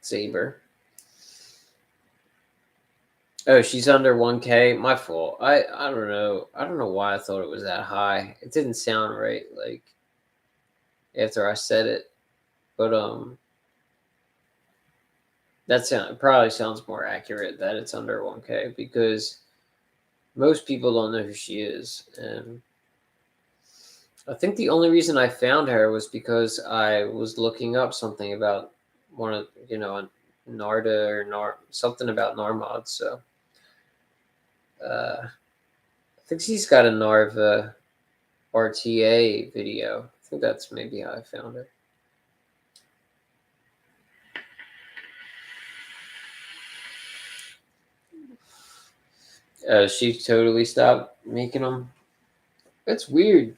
Saber. Oh, she's under 1K. My fault. I don't know. I don't know why I thought it was that high. It didn't sound right. Like after I said it, but that probably sounds more accurate that it's under 1K because most people don't know who she is, and I think the only reason I found her was because I was looking up something about one of Narda or Nar something about Nar Mods. So I think she's got a Narva RTA video. I think that's maybe how I found her. She totally stopped making them. That's weird.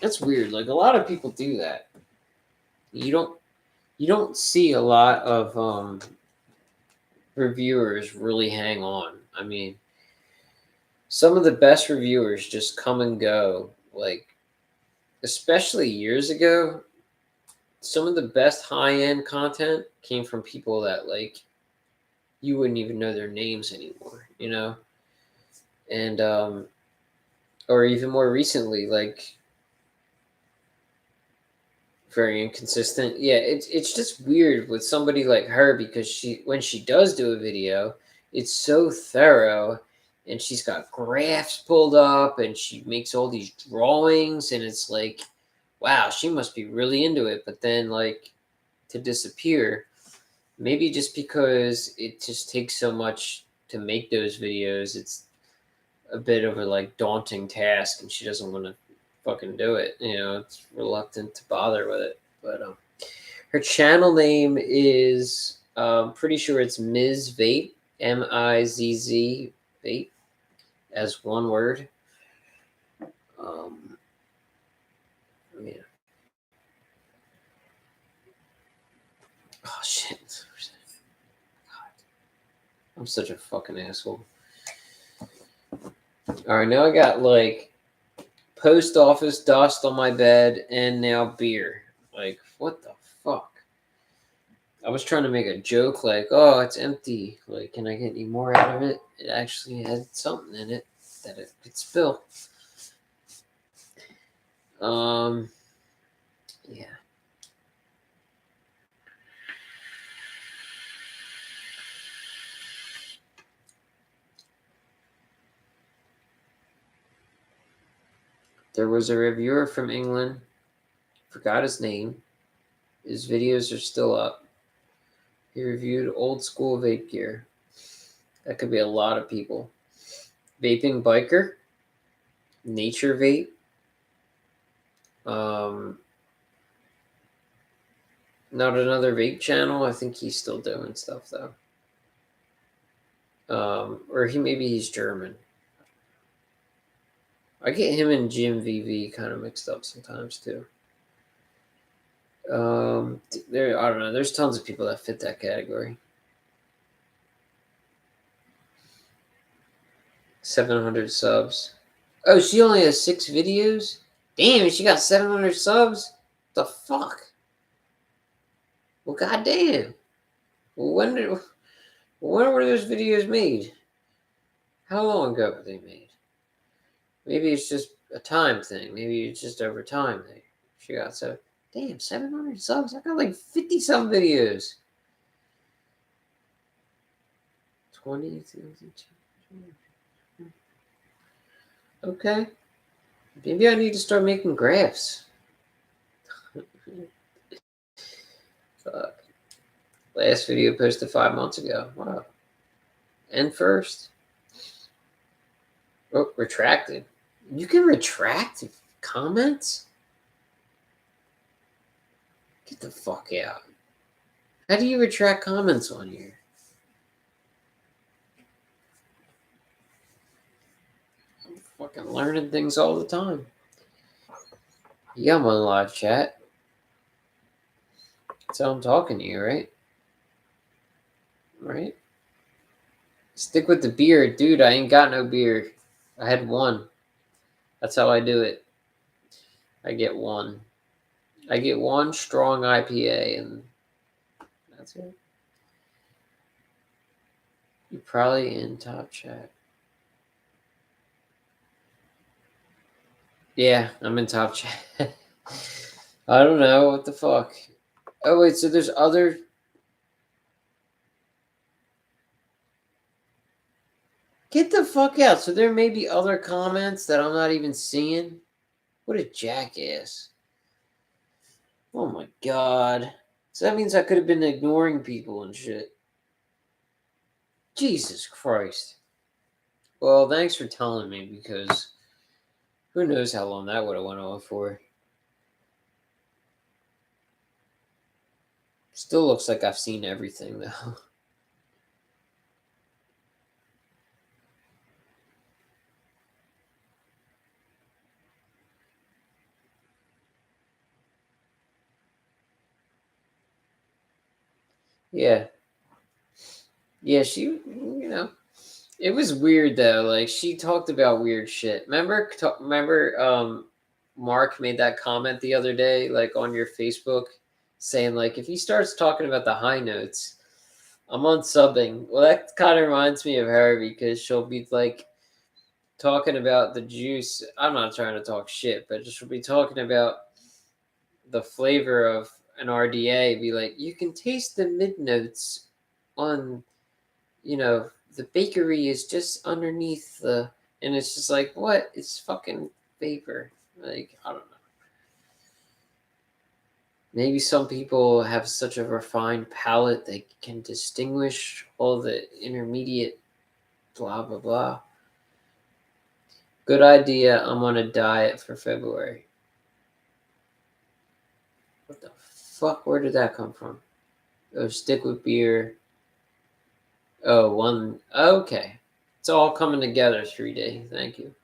That's weird. Like a lot of people do that. You don't see a lot of reviewers really hang on. I mean, some of the best reviewers just come and go. Like especially years ago, some of the best high end content came from people that like you wouldn't even know their names anymore. And or even more recently, like very inconsistent. Yeah, it's just weird with somebody like her because when she does do a video, it's so thorough and she's got graphs pulled up and she makes all these drawings and it's like, wow, she must be really into it. But then like to disappear, maybe just because it just takes so much to make those videos, it's a bit of a like daunting task and she doesn't want to fucking do it. It's reluctant to bother with it. But her channel name is pretty sure it's Ms. Vape, Mizz Vape, as one word. Yeah. Oh shit! God, I'm such a fucking asshole. All right, now I got like post office dust on my bed and now beer. Like, what the fuck? I was trying to make a joke like, oh, it's empty. Like, can I get any more out of it? It actually had something in it that it could spill. Yeah. There was a reviewer from England, forgot his name. His videos are still up. He reviewed old school vape gear. That could be a lot of people. Vaping Biker, Nature Vape, not another vape channel. I think he's still doing stuff though. Or he's German. I get him and Jim VV kind of mixed up sometimes too. I don't know. There's tons of people that fit that category. 700 subs. Oh, she only has 6 videos? Damn, she got 700 subs? The fuck? Well, goddamn. When were those videos made? How long ago were they made? Maybe it's just a time thing. Maybe it's just over time. She got 700 subs. I got like 50 some videos. 20. Okay. Maybe I need to start making graphs. Last video posted 5 months ago. Wow. And first. Oh, retracted. You can retract comments? Get the fuck out. How do you retract comments on here? I'm fucking learning things all the time. Yeah, I'm on live chat. So I'm talking to you, right? Right? Stick with the beer. Dude, I ain't got no beer. I had one. That's how I do it. I get one. I get one strong IPA, and that's it. You're probably in top chat. Yeah, I'm in top chat. I don't know. What the fuck? Oh, wait, so there's other... Get the fuck out. So there may be other comments that I'm not even seeing. What a jackass. Oh my god. So that means I could have been ignoring people and shit. Jesus Christ. Well, thanks for telling me, because who knows how long that would have went on for. Still looks like I've seen everything, though. Yeah. Yeah, she, it was weird, though. Like, she talked about weird shit. Remember, Mark made that comment the other day, like, on your Facebook, saying, like, if he starts talking about the high notes, I'm unsubbing. Well, that kind of reminds me of her, because she'll be, like, talking about the juice. I'm not trying to talk shit, but she'll be talking about the flavor of an RDA, be like, you can taste the mid notes on, the bakery is just underneath the, and it's just like, what? It's fucking vapor. Like, I don't know. Maybe some people have such a refined palate they can distinguish all the intermediate blah blah blah. Good idea. I'm on a diet for February. What the fuck? Where did that come from? Oh, stick with beer. Oh, one. Okay. It's all coming together, 3D. Thank you.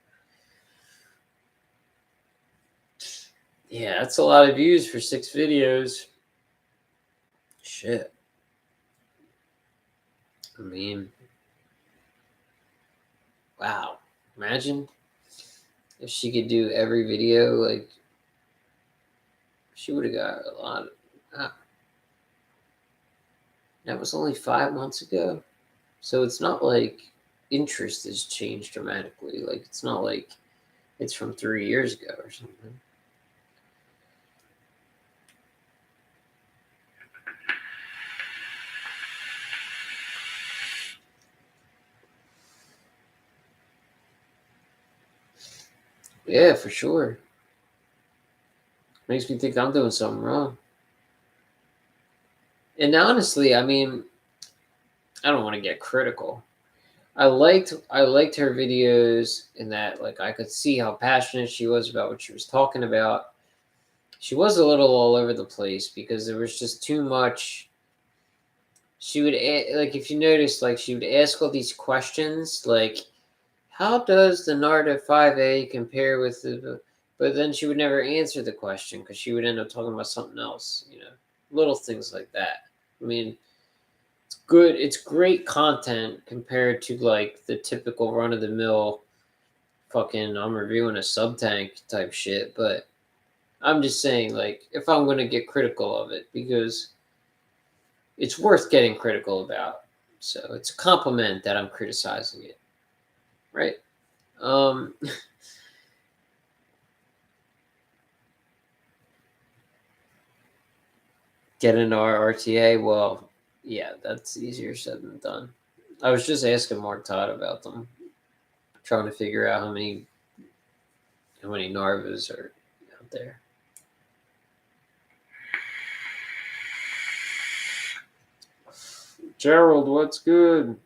Yeah, that's a lot of views for 6 videos. Shit. I mean, wow. Imagine if she could do every video, like, she would have got a lot of... that was only 5 months ago. So it's not like interest has changed dramatically. Like, it's not like it's from 3 years ago or something. Yeah, for sure. Makes me think I'm doing something wrong. And honestly, I mean, I don't want to get critical. I liked her videos in that, like, I could see how passionate she was about what she was talking about. She was a little all over the place because there was just too much. She would, like, if you notice, like, she would ask all these questions, like, how does the Narda 5A compare with the... But then she would never answer the question because she would end up talking about something else, little things like that. I mean, it's good. It's great content compared to, like, the typical run-of-the-mill fucking I'm reviewing a sub-tank type shit. But I'm just saying, like, if I'm going to get critical of it, because it's worth getting critical about. So it's a compliment that I'm criticizing it, right? Get an RTA. Well, yeah, that's easier said than done. I was just asking Mark Todd about them, trying to figure out how many Narvas are out there. Gerald, what's good?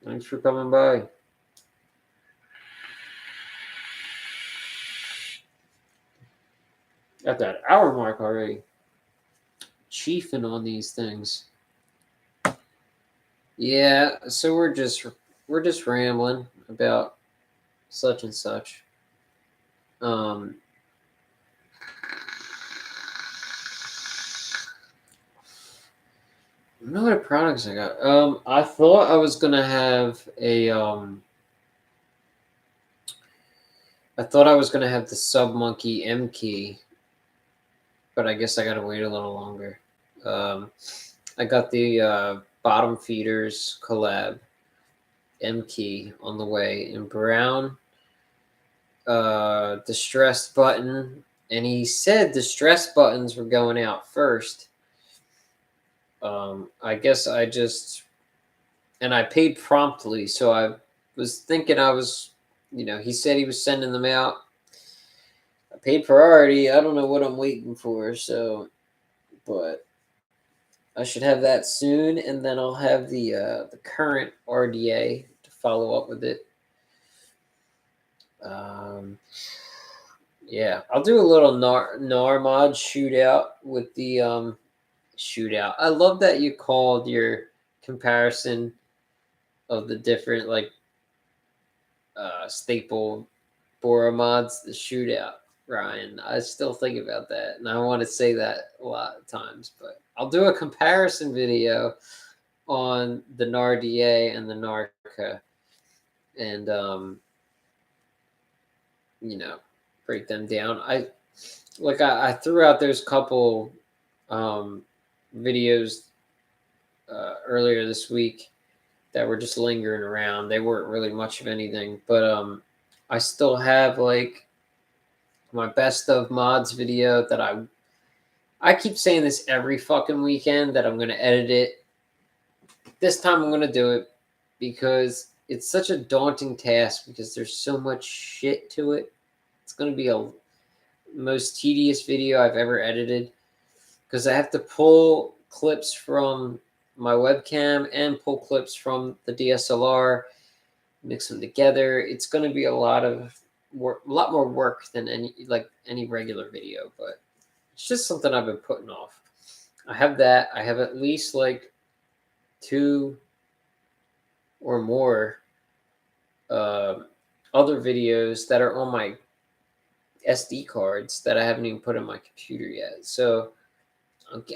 Thanks for coming by. At that hour mark already. chiefing on these things. Yeah, so we're just rambling about such and such. You know what products I got? I thought I was gonna have a I thought I was gonna have the Sub Monkey M key, but I guess I gotta wait a little longer. I got the Bottom Feeders collab M key on the way in brown. Distressed button, and he said distressed buttons were going out first. I guess I just, and I paid promptly, so I was thinking I was, he said he was sending them out. I paid priority. I don't know what I'm waiting for, so, but I should have that soon, and then I'll have the current RDA to follow up with it. Yeah, I'll do a little Nar Mods shootout with the shootout. I love that you called your comparison of the different staple Boro mods the shootout, Ryan. I still think about that, and I want to say that a lot of times, but I'll do a comparison video on the Nar RDA and the Narca, and break them down. I threw out those couple videos earlier this week that were just lingering around. They weren't really much of anything, but I still have my best of mods video that I keep saying this every fucking weekend that I'm going to edit it. This time I'm going to do it because it's such a daunting task because there's so much shit to it. It's going to be a most tedious video I've ever edited because I have to pull clips from my webcam and pull clips from the DSLR, mix them together. It's going to be a lot of work, a lot more work than any regular video, but it's just something I've been putting off. I have that. I have at least 2 or more other videos that are on my SD cards that I haven't even put in my computer yet. So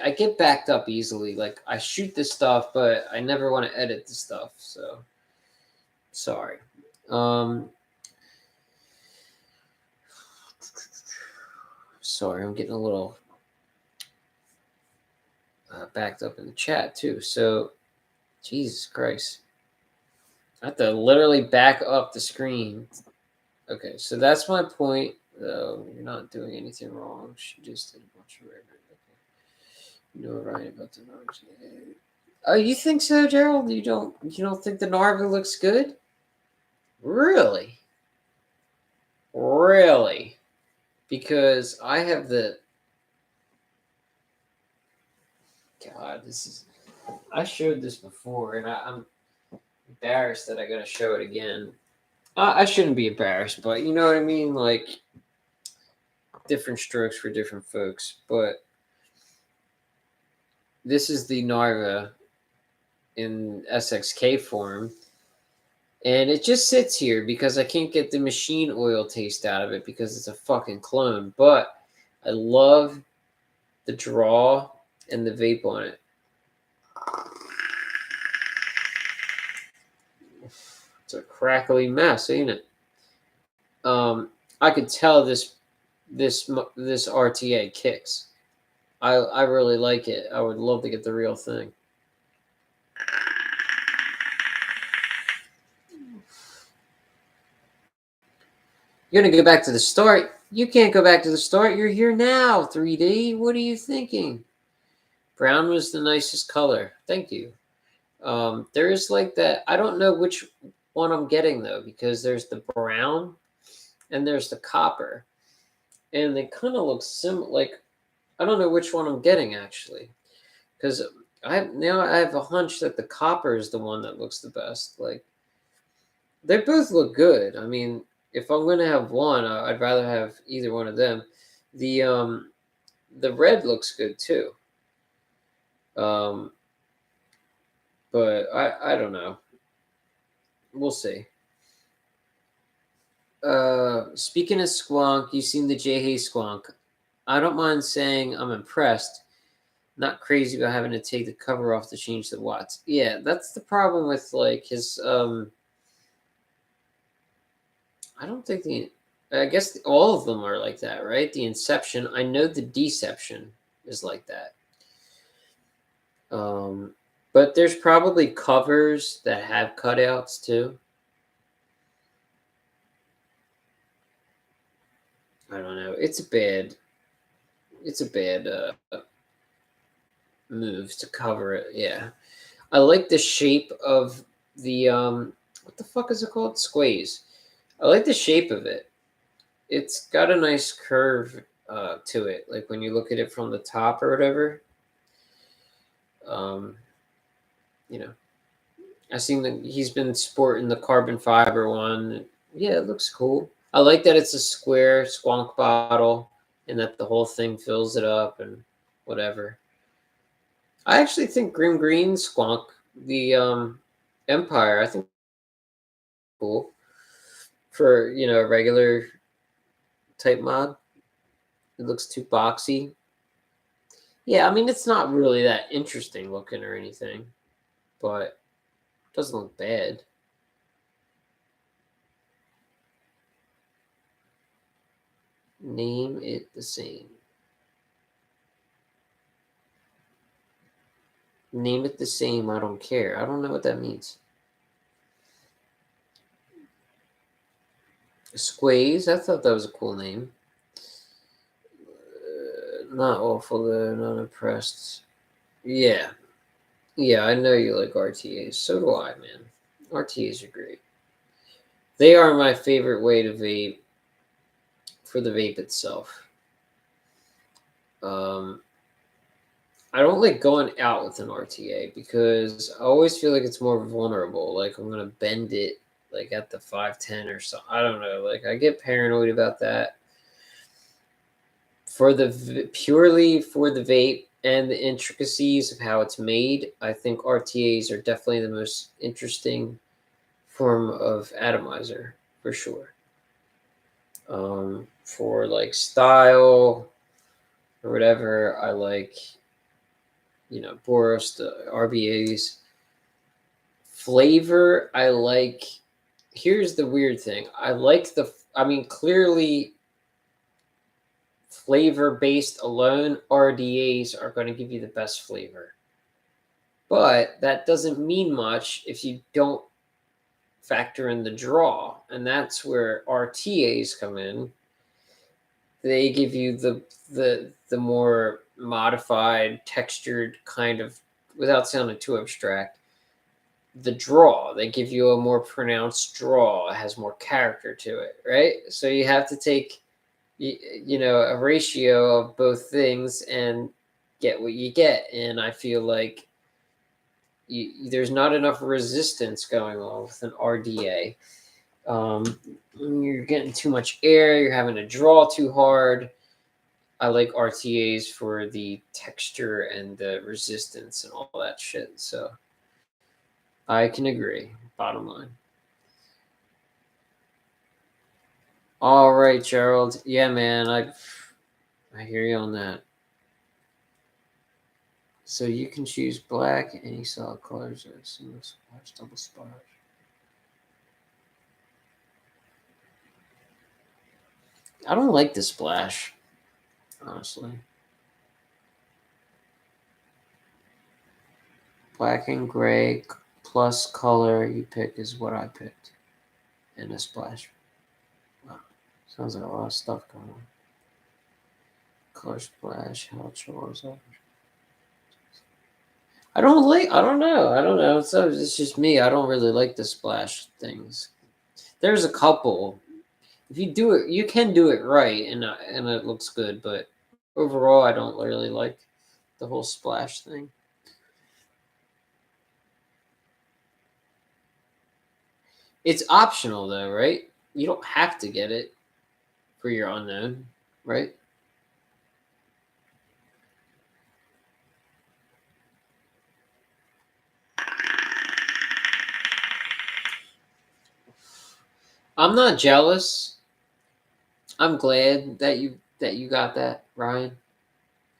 I get backed up easily. I shoot this stuff, but I never want to edit the stuff. So sorry. Sorry, I'm getting a little backed up in the chat too. So Jesus Christ. I have to literally back up the screen. Okay, so that's my point. You're not doing anything wrong. She just did a bunch of record. Right about the Narva. Oh, you think so, Gerald? You don't think the Narva looks good? Really? Really? Because I have the God, I showed this before, and I'm embarrassed that I gotta show it again. I shouldn't be embarrassed, but you know what I mean? Different strokes for different folks. But this is the Narva in SXK form. And it just sits here because I can't get the machine oil taste out of it because it's a fucking clone. But I love the draw and the vape on it. It's a crackly mess, ain't it? I could tell this RTA kicks. I really like it. I would love to get the real thing. You're going to go back to the start. You can't go back to the start. You're here now, 3D. What are you thinking? Brown was the nicest color. Thank you. There is that. I don't know which one I'm getting, though, because there's the brown and there's the copper. And they kind of look similar. I don't know which one I'm getting, actually. Because I have a hunch that the copper is the one that looks the best. They both look good. I mean, if I'm going to have one, I'd rather have either one of them. The red looks good too. But I don't know. We'll see. Speaking of Squonk, you seen the J Hay Squonk. I don't mind saying I'm impressed. Not crazy about having to take the cover off to change the watts. Yeah, that's the problem with like his I don't think I guess all of them are like that, right? The Inception, I know the Deception is like that. But there's probably covers that have cutouts too. I don't know. It's a bad move to cover it. Yeah. I like the shape of the what the fuck is it called? Squaze. I like the shape of it. It's got a nice curve to it. Like when you look at it from the top or whatever. Um, you know, I seen that he's been sporting the carbon fiber one. Yeah, it looks cool. I like that it's a square squonk bottle and that the whole thing fills it up and whatever. I actually think Grim Green Squonk, the Empire, I think cool for a regular type mod. It looks too boxy. Yeah, I mean it's not really that interesting looking or anything, but it doesn't look bad. Name it the same. Name it the same. I don't care. I don't know what that means. Squaze. I thought that was a cool name. Not awful though. Not impressed. Yeah, yeah. I know you like RTAs. So do I, man. RTAs are great. They are my favorite way to vape for the vape itself. Um, I don't like going out with an RTA because I always feel like it's more vulnerable. Like I'm gonna bend it like at the 510 or something. I don't know. Like I get paranoid about that. For the purely for the vape and the intricacies of how it's made, I think RTAs are definitely the most interesting form of atomizer for sure. For like style or whatever, I like Boros, the RBAs. Flavor, I like. Here's the weird thing. I like I mean, clearly, flavor based alone, RDAs are going to give you the best flavor. But that doesn't mean much if you don't factor in the draw. And that's where RTAs come in. They give you the more modified, textured kind of, without sounding too abstract, the draw. They give you a more pronounced draw. It has more character to it, right? So you have to take a ratio of both things and get what you get. And I feel like there's not enough resistance going on with an RDA. You're getting too much air. You're having to draw too hard. I like RTAs for the texture and the resistance and all that shit. So I can agree. Bottom line. All right, Gerald. Yeah, man. I hear you on that. So you can choose black, any solid colors, or single splash, double splash. I don't like the splash, honestly. Black and gray plus color you pick is what I picked. And a splash. Wow. Sounds like a lot of stuff going on. Color splash, how chores up. I don't know. It's just me. I don't really like the splash things. There's a couple. If you do it, you can do it right, and it looks good. But overall, I don't really like the whole splash thing. It's optional though, right? You don't have to get it for your unknown, right? I'm not jealous. I'm glad that you got that, Ryan.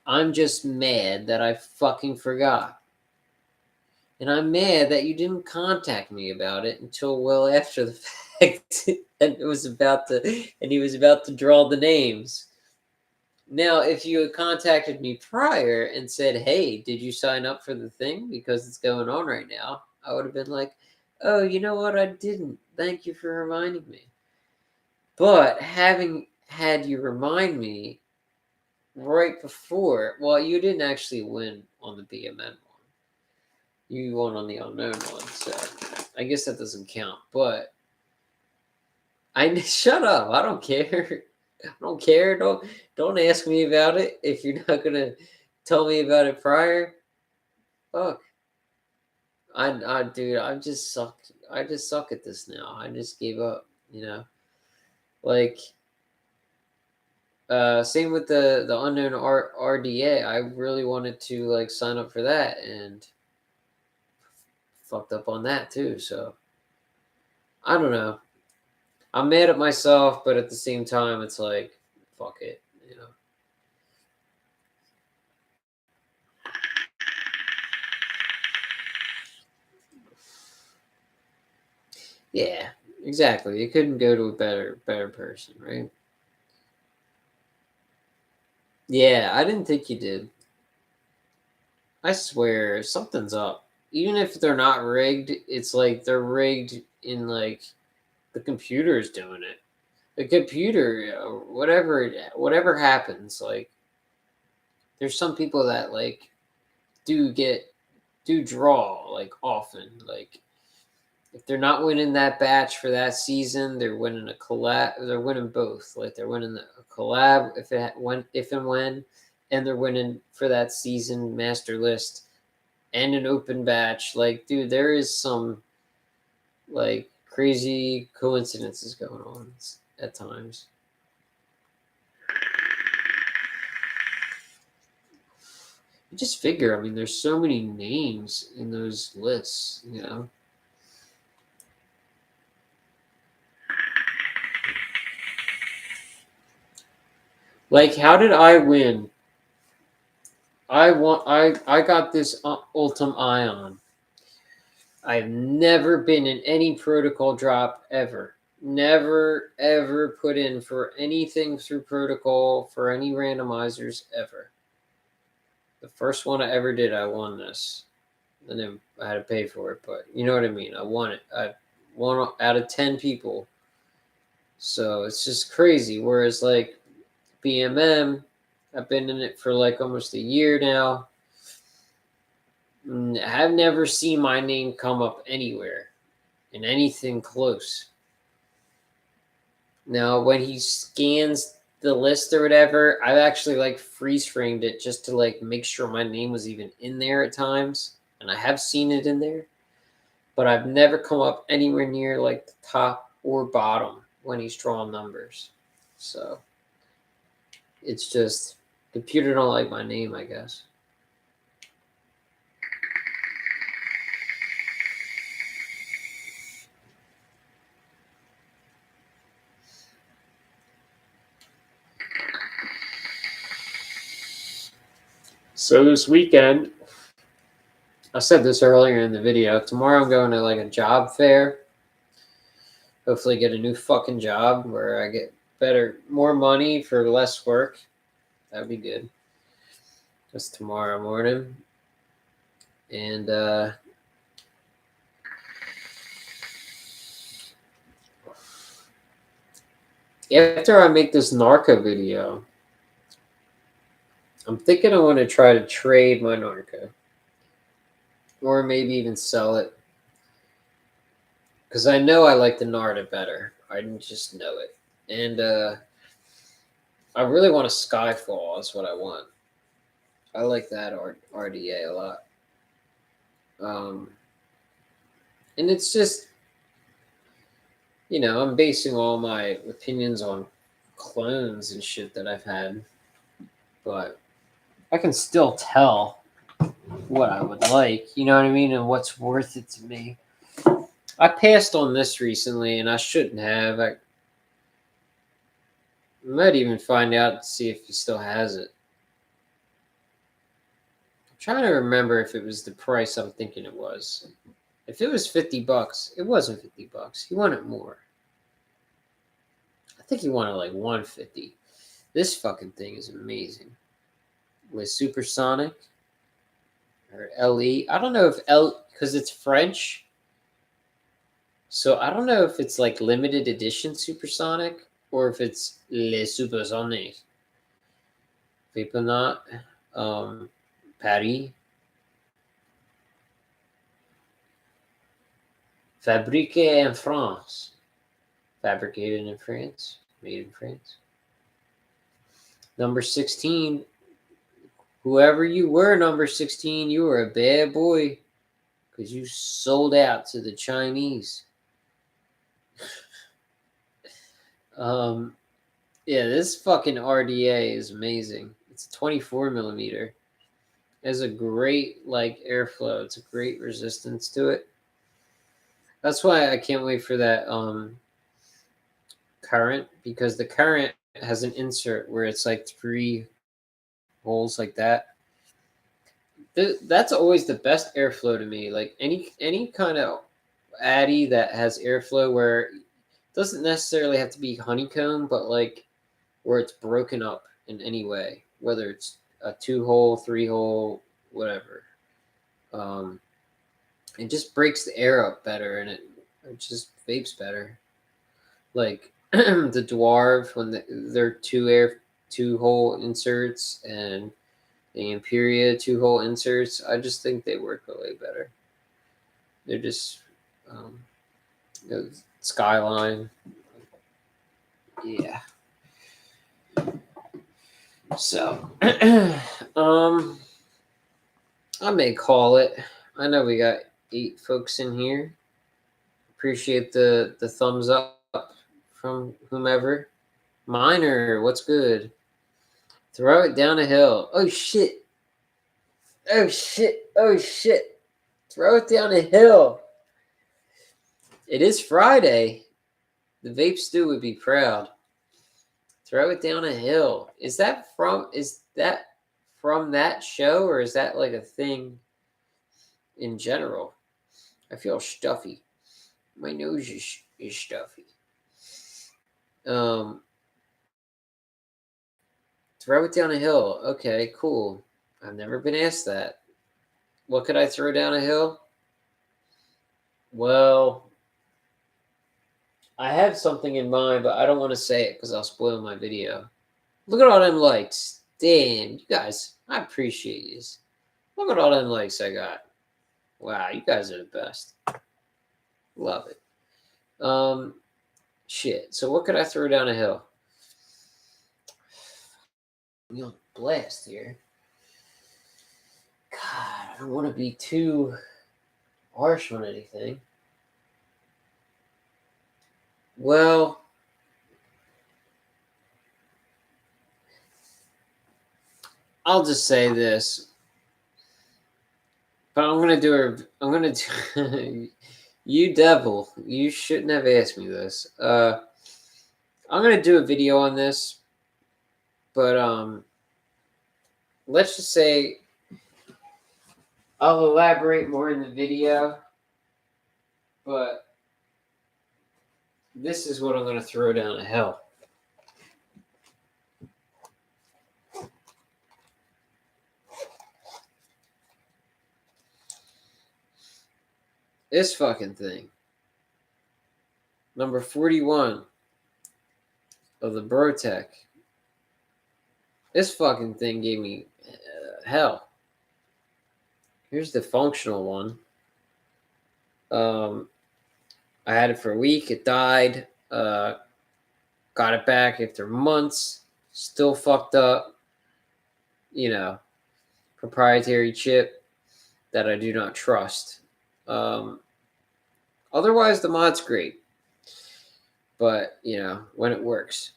I'm just mad that I fucking forgot. And I'm mad that you didn't contact me about it until well after the fact. And he was about to draw the names. Now, if you had contacted me prior and said, "Hey, did you sign up for the thing because it's going on right now?" I would have been like, "Oh, you know what? I didn't. Thank you for reminding me." But having had you remind me right before, well, you didn't actually win on the BMN one. You won on the unknown one, so I guess that doesn't count. But I shut up. I don't care. I don't care. Don't ask me about it if you're not gonna tell me about it prior. Fuck. Dude, I just suck. I just suck at this now. I just gave up. You know, like, same with the unknown RDA. I really wanted to like sign up for that and fucked up on that too. So I don't know. I'm mad at myself, but at the same time, it's like, fuck it. You know. Yeah, exactly. You couldn't go to a better person, right? Yeah, I didn't think you did. I swear, something's up. Even if they're not rigged, it's like they're rigged in like the computer's doing it. The computer, whatever happens, like there's some people that like do get do draw like often. Like if they're not winning that batch for that season, they're winning a collab. They're winning both. Like they're winning a collab if and when, and they're winning for that season master list and an open batch. Like, dude, there is some like crazy coincidences going on at times. You just figure, I mean, there's so many names in those lists, you know. Like, how did I win? I got this Ultim Ion. I've never been in any protocol drop ever. Never ever put in for anything through protocol for any randomizers ever. The first one I ever did, I won this. And then I had to pay for it, but you know what I mean. I won it. I won out of 10 people. So it's just crazy. Whereas like BMM, I've been in it for like almost a year now. I've never seen my name come up anywhere in anything close. Now, when he scans the list or whatever, I've actually like freeze framed it just to like make sure my name was even in there at times. And I have seen it in there, but I've never come up anywhere near like the top or bottom when he's drawing numbers. So it's just computer don't like my name, I guess. So this weekend, I said this earlier in the video. Tomorrow I'm going to like a job fair. Hopefully get a new fucking job where I get more money for less work. That'd be good. That's tomorrow morning. And after I make this Narca video, I'm thinking I want to try to trade my Narca. Or maybe even sell it. Because I know I like the Narda better. I just know it. And I really want a Skyfall. That's what I want. I like that RDA a lot. And it's just, you know, I'm basing all my opinions on clones and shit that I've had. But I can still tell what I would like, you know what I mean, and what's worth it to me. I passed on this recently, and I shouldn't have. I might even find out to see if he still has it. I'm trying to remember if it was the price I'm thinking it was. If it was $50, it wasn't $50. He wanted more. I think he wanted like $150. This fucking thing is amazing. With supersonic or LE. I don't know if because it's French. So I don't know if it's like limited edition supersonic or if it's Les Supersoniques. Vape Paris. Fabriqué in France. Fabricated in France. Made in France. Number 16. Whoever you were, number 16, you were a bad boy. Because you sold out to the Chinese. Yeah, this fucking RDA is amazing. It's a 24 millimeter. It has a great like airflow. It's a great resistance to it. That's why I can't wait for that current, because the current has an insert where it's like 3 holes like that. That's always the best airflow to me. Like any kind of addy that has airflow where it doesn't necessarily have to be honeycomb, but like where it's broken up in any way, whether it's a 2-hole, 3-hole, whatever. It just breaks the air up better, and it just vapes better. Like the Dwarf, when they're 2-hole inserts, and the Imperia 2-hole inserts, I just think they work way better. They're just Skyline. Yeah. So, I may call it. I know we got 8 folks in here. Appreciate the thumbs up from whomever. Miner, what's good? Throw it down a hill. Oh shit. Oh shit. Oh shit. Throw it down a hill. It is Friday. The Vape Stew would be proud. Throw it down a hill. Is that from that show, or is that like a thing in general? I feel stuffy. My nose is stuffy. Throw it down a hill. Okay, cool. I've never been asked that. What could I throw down a hill? Well, I have something in mind, but I don't want to say it because I'll spoil my video. Look at all them likes. Damn, you guys, I appreciate you. Look at all them likes I got. Wow, you guys are the best. Love it. Shit. So what could I throw down a hill? You blast here. God, I don't want to be too harsh on anything. Well, I'll just say this. But I'm gonna do. You devil! You shouldn't have asked me this. I'm gonna do a video on this, but let's just say I'll elaborate more in the video. But this is what I'm gonna throw down a hill. This fucking thing. Number 41 of the BroTech. This fucking thing gave me hell. Here's the functional one. I had it for a week. It died. Got it back after months. Still fucked up. You know, proprietary chip that I do not trust. Otherwise, the mod's great. But, you know, when it works.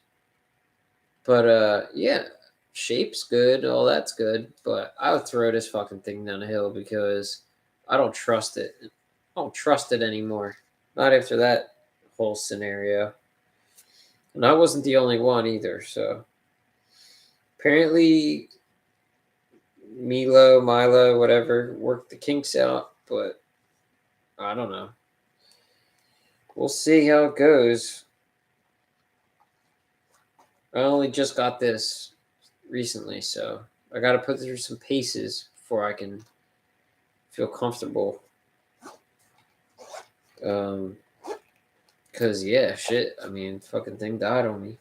But, yeah, shape's good. All that's good. But I would throw this fucking thing down a hill because I don't trust it. I don't trust it anymore. Not after that whole scenario. And I wasn't the only one either. So apparently, Milo, whatever, worked the kinks out, but I don't know. We'll see how it goes. I only just got this recently, so I got to put through some paces before I can feel comfortable. Cause yeah, shit. I mean, fucking thing died on me.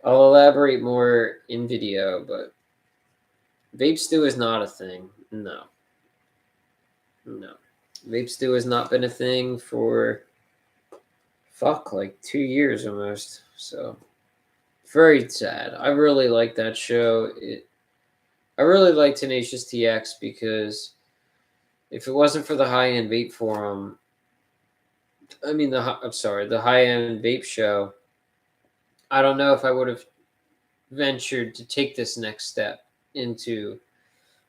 I'll elaborate more in video, but vape stew is not a thing. No. Vape stew has not been a thing for like 2 years almost. So very sad. I really like that show. I really like Tenacious TX because if it wasn't for the high end vape forum, the high end vape show, I don't know if I would have ventured to take this next step into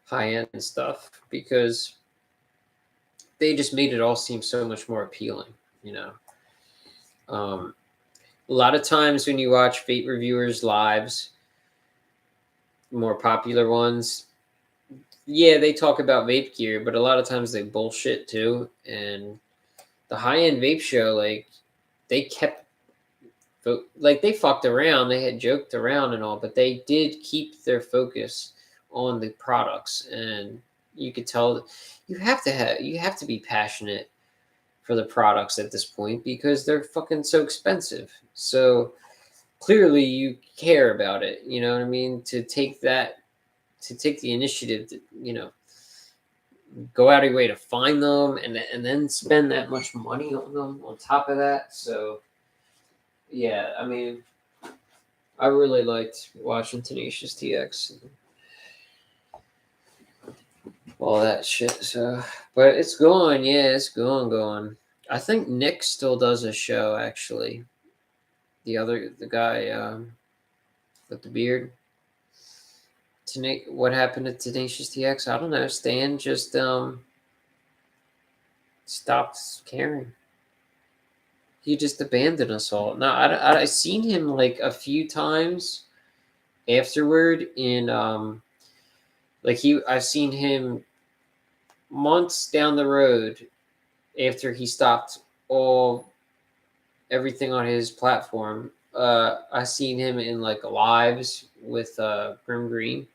high end stuff because they just made it all seem so much more appealing, you know. A lot of times when you watch vape reviewers lives, more popular ones, yeah, they talk about vape gear, but a lot of times they bullshit too. And the high end vape show, like they kept, like they fucked around, they had joked around and all, but they did keep their focus on the products, and you could tell you have to be passionate for the products at this point because they're fucking so expensive. So clearly you care about it. You know what I mean? To take the initiative to, go out of your way to find them and then spend that much money on them on top of that. So yeah, I mean, I really liked watching Tenacious TX and all that shit. So, but it's going, yeah, it's going. I think Nick still does a show actually. The guy with the beard. What happened to Tenacious TX? I don't know. Stan just stopped caring. He just abandoned us all. No, I seen him like a few times afterward in I've seen him months down the road after he stopped everything on his platform. I seen him in like lives with Grim Green.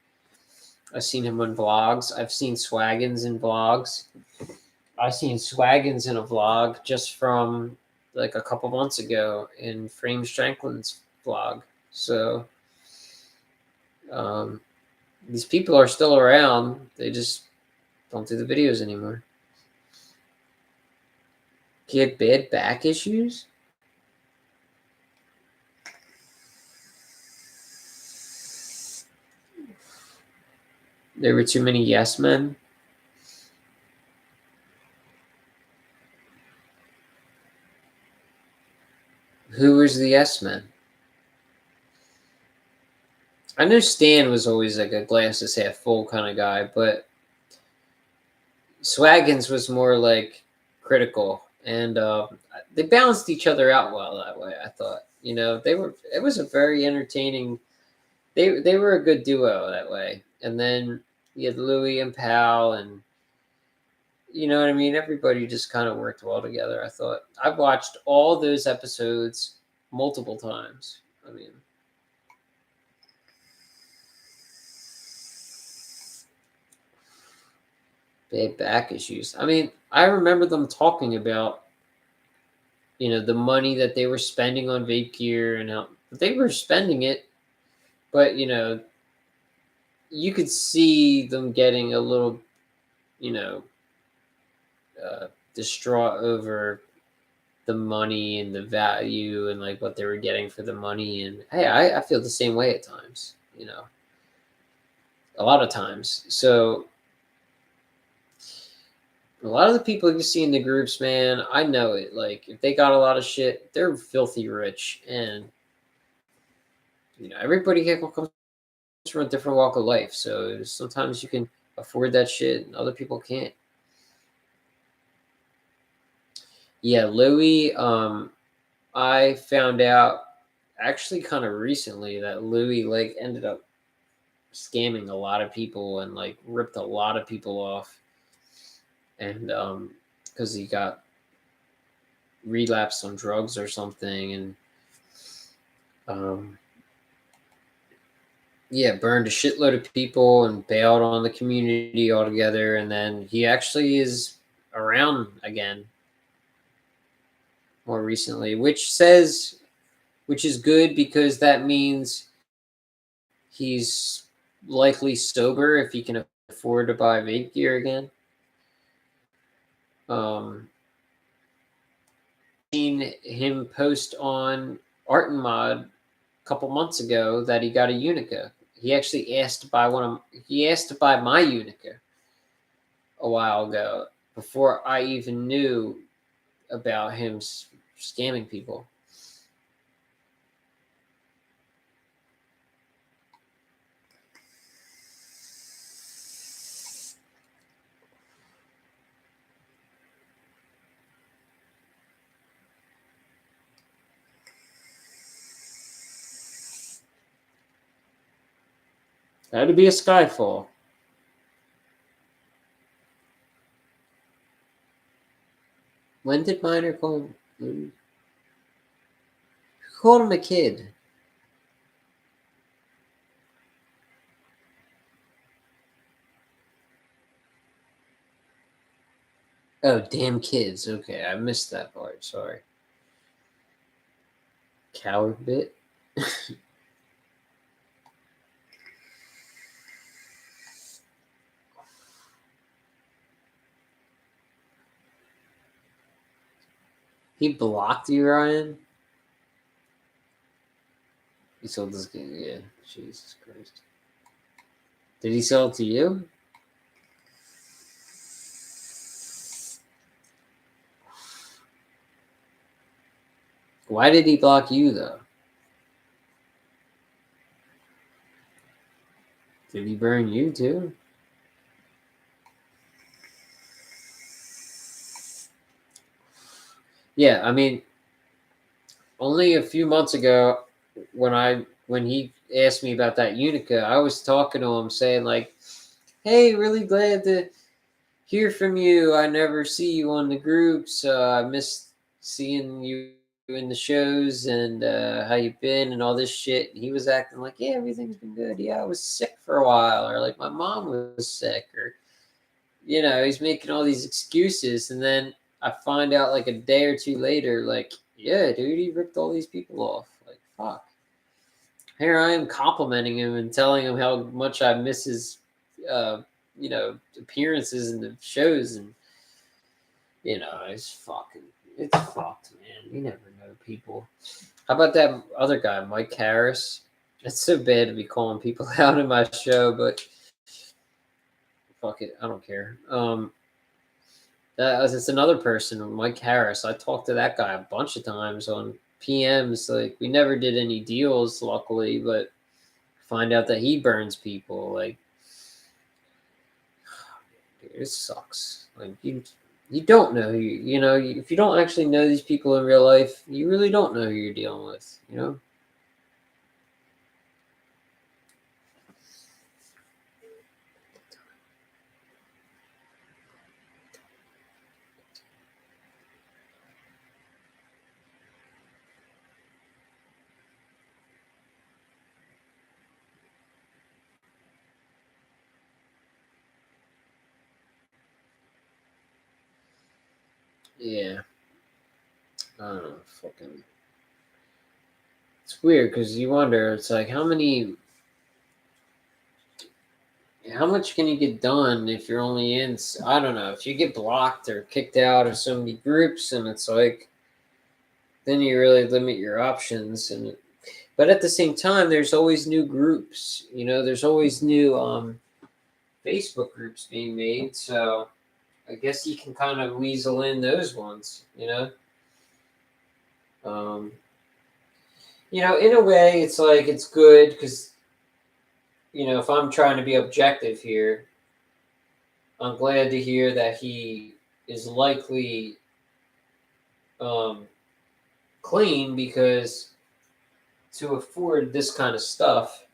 I've seen him on vlogs. I've seen Swaggins in vlogs. I've seen Swaggins in a vlog just from like a couple months ago in Frames Franklin's vlog. So these people are still around. They just don't do the videos anymore. He had bad back issues. There were too many yes men. Who was the yes man? I know Stan was always like a glasses half full kind of guy, but Swaggins was more like critical, and they balanced each other out well that way. I thought, it was a very entertaining. They were a good duo that way, and then you had Louis and Pal, and you know what I mean. Everybody just kind of worked well together. I thought I've watched all those episodes multiple times. I mean. Bad back issues. I mean, I remember them talking about, the money that they were spending on vape gear and how they were spending it, but you could see them getting a little, you know, distraught over the money and the value and like what they were getting for the money. And hey, I feel the same way at times, a lot of times. So a lot of the people you see in the groups, man, I know it. Like, if they got a lot of shit, they're filthy rich. And, everybody comes from a different walk of life. So sometimes you can afford that shit and other people can't. Yeah, Louis. I found out actually kind of recently that Louis like ended up scamming a lot of people and like ripped a lot of people off, and because he got relapsed on drugs or something, and um yeah, burned a shitload of people and bailed on the community altogether, and then he actually is around again more recently, which is good because that means he's likely sober if he can afford to buy vape gear again. Um, seen him post on Art and Mod a couple months ago that he got a Unica. He actually asked to buy he asked to buy my Unica a while ago before I even knew about him scamming people. Had to be a Skyfall. When did Miner call him? Who called him a kid? Oh, damn kids. Okay, I missed that part. Sorry. Coward bit. He blocked you, Ryan? He sold this game. Yeah. Jesus Christ. Did he sell it to you? Why did he block you, though? Did he burn you, too? Yeah, I mean, only a few months ago, when he asked me about that Unica, I was talking to him saying, like, hey, really glad to hear from you. I never see you on the groups. I miss seeing you in the shows and how you been and all this shit. And he was acting like, yeah, everything's been good. Yeah, I was sick for a while, or like my mom was sick, or he's making all these excuses. And then I find out like a day or two later, like, yeah, dude, he ripped all these people off. Like, fuck. Here I am complimenting him and telling him how much I miss his, appearances in the shows, and it's fucked, man. You never know people. How about that other guy, Mike Harris? It's so bad to be calling people out in my show, but fuck it, I don't care. It's another person, Mike Harris. I talked to that guy a bunch of times on PMs. Like, we never did any deals, luckily, but find out that he burns people. Like, it sucks. Like, you don't know if you don't actually know these people in real life, you really don't know who you're dealing with. Yeah, I don't know. Fucking, it's weird because you wonder. It's like how much can you get done if you're only in? I don't know. If you get blocked or kicked out of so many groups, and it's like, then you really limit your options. And but at the same time, there's always new groups. There's always new Facebook groups being made. So I guess you can kind of weasel in those ones. Um, in a way, it's like it's good because if I'm trying to be objective here, I'm glad to hear that he is likely clean, because to afford this kind of stuff,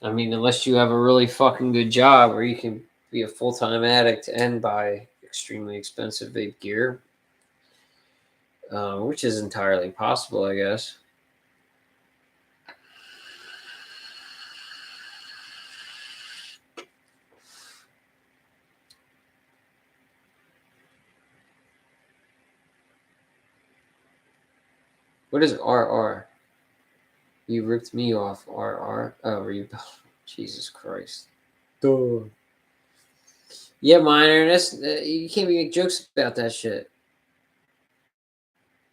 I mean, unless you have a really fucking good job where you can be a full-time addict and buy extremely expensive vape gear, which is entirely possible, I guess. What is RR? You ripped me off, RR. Oh, Jesus Christ. Duh. Yeah, Minor, that's you can't even make jokes about that shit.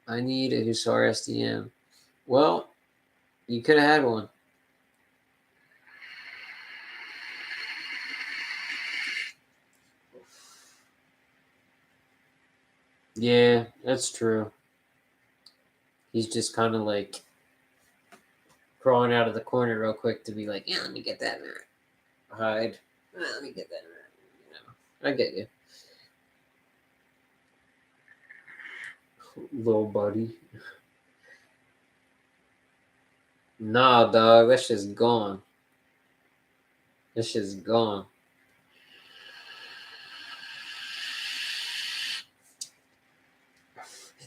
I need a Hussar SDM. Well, you could have had one. Yeah, that's true. He's just kind of like crawling out of the corner real quick to be like, yeah, let me get that. Hide. Let me get that. You know, I get you. Little buddy. Nah, dog, that shit's gone. That shit's gone.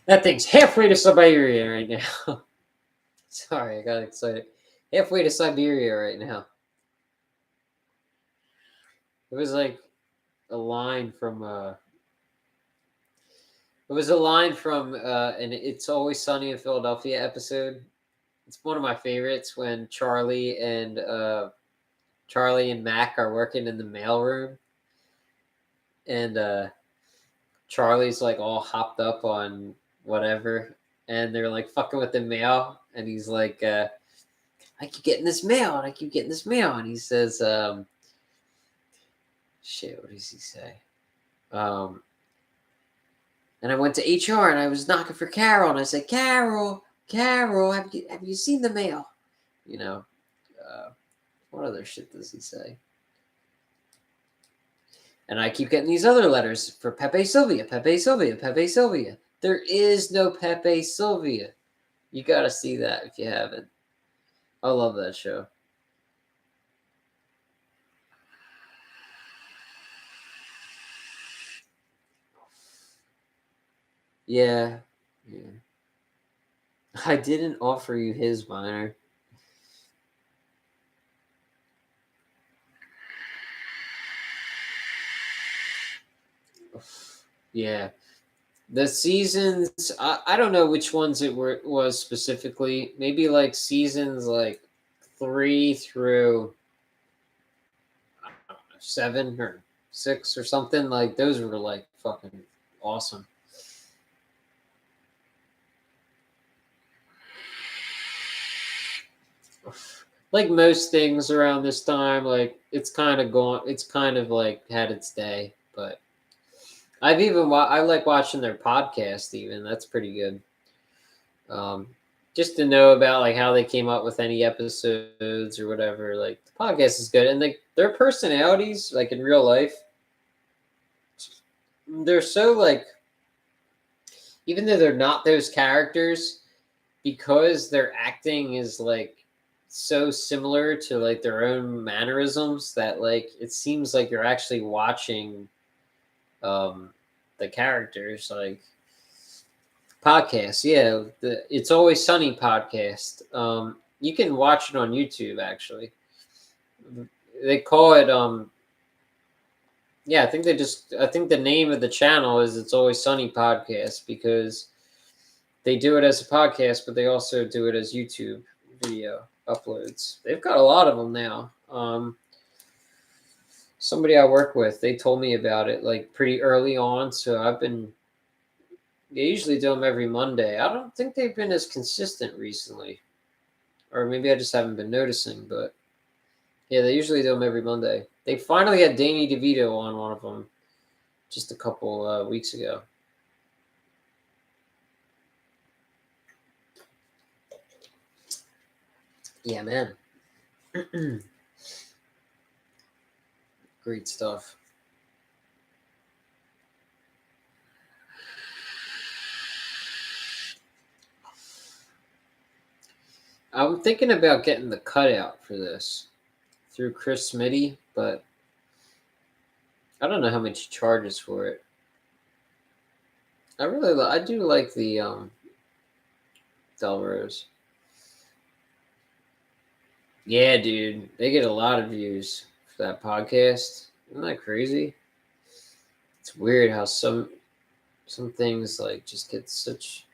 That thing's halfway to Siberia right now. Sorry, I got excited. Halfway to Siberia right now. It was like a line from it was a line from an It's Always Sunny in Philadelphia episode. It's one of my favorites when Charlie and Mac are working in the mailroom, and Charlie's like all hopped up on whatever, and they're like fucking with the mail, and he's like, I keep getting this mail, and I keep getting this mail, and he says, shit, what does he say? And I went to HR, and I was knocking for Carol, and I said, Carol, have you seen the mail? You know, what other shit does he say? And I keep getting these other letters for Pepe Sylvia, Pepe Sylvia, Pepe Sylvia. There is no Pepe Sylvia. You got to see that if you haven't. I love that show. Yeah. I didn't offer you his, Minor. Yeah. The seasons, I don't know which ones was specifically. Maybe like seasons like 3 through, I don't know, 7 or 6 or something. Like those were like fucking awesome. Like most things around this time, like it's kind of gone. It's kind of like had its day, but I like watching their podcast. Even that's pretty good. Just to know about like how they came up with any episodes or whatever. Like the podcast is good, and their personalities, like in real life, they're so like, even though they're not those characters, because their acting is like so similar to like their own mannerisms that like it seems like you're actually watching the characters. Like podcasts, yeah, the It's Always Sunny podcast. You can watch it on YouTube actually. They call it yeah, I think the name of the channel is It's Always Sunny podcast, because they do it as a podcast, but they also do it as YouTube video uploads. They've got a lot of them now. Somebody I work with, they told me about it like pretty early on, so they usually do them every Monday. I don't think they've been as consistent recently, or maybe I just haven't been noticing, but yeah, they usually do them every Monday. They finally had Danny DeVito on one of them just a couple weeks ago. Yeah, man. Great stuff. I'm thinking about getting the cutout for this through Chris Smitty, but I don't know how much he charges for it. I do like the Delrose. Yeah, dude, they get a lot of views for that podcast. Isn't that crazy? It's weird how some things like just get such.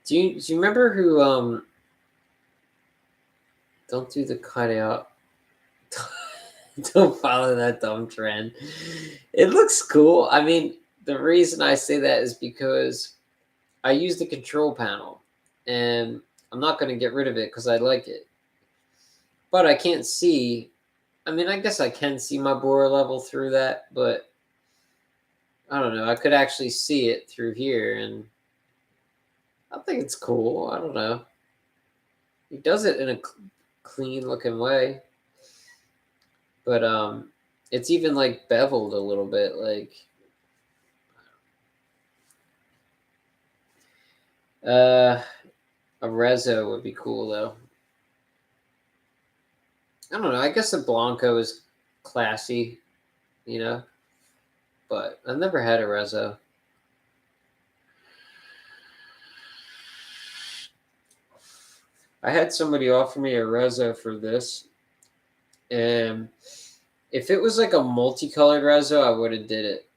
Do you remember who don't do the cutout? Don't follow that dumb trend. It looks cool. I mean, the reason I say that is because I use the control panel, and I'm not going to get rid of it because I like it. But I can't see. I mean, I guess I can see my Boro level through that, but I don't know. I could actually see it through here, and I think it's cool. I don't know. He does it in a clean looking way, but it's even like beveled a little bit. Like a Rezo would be cool though. I don't know. I guess a Blanco is classy, you know, but I've never had a Rezo. I had somebody offer me a Rezo for this, and if it was like a multicolored Rezo, I would have did it.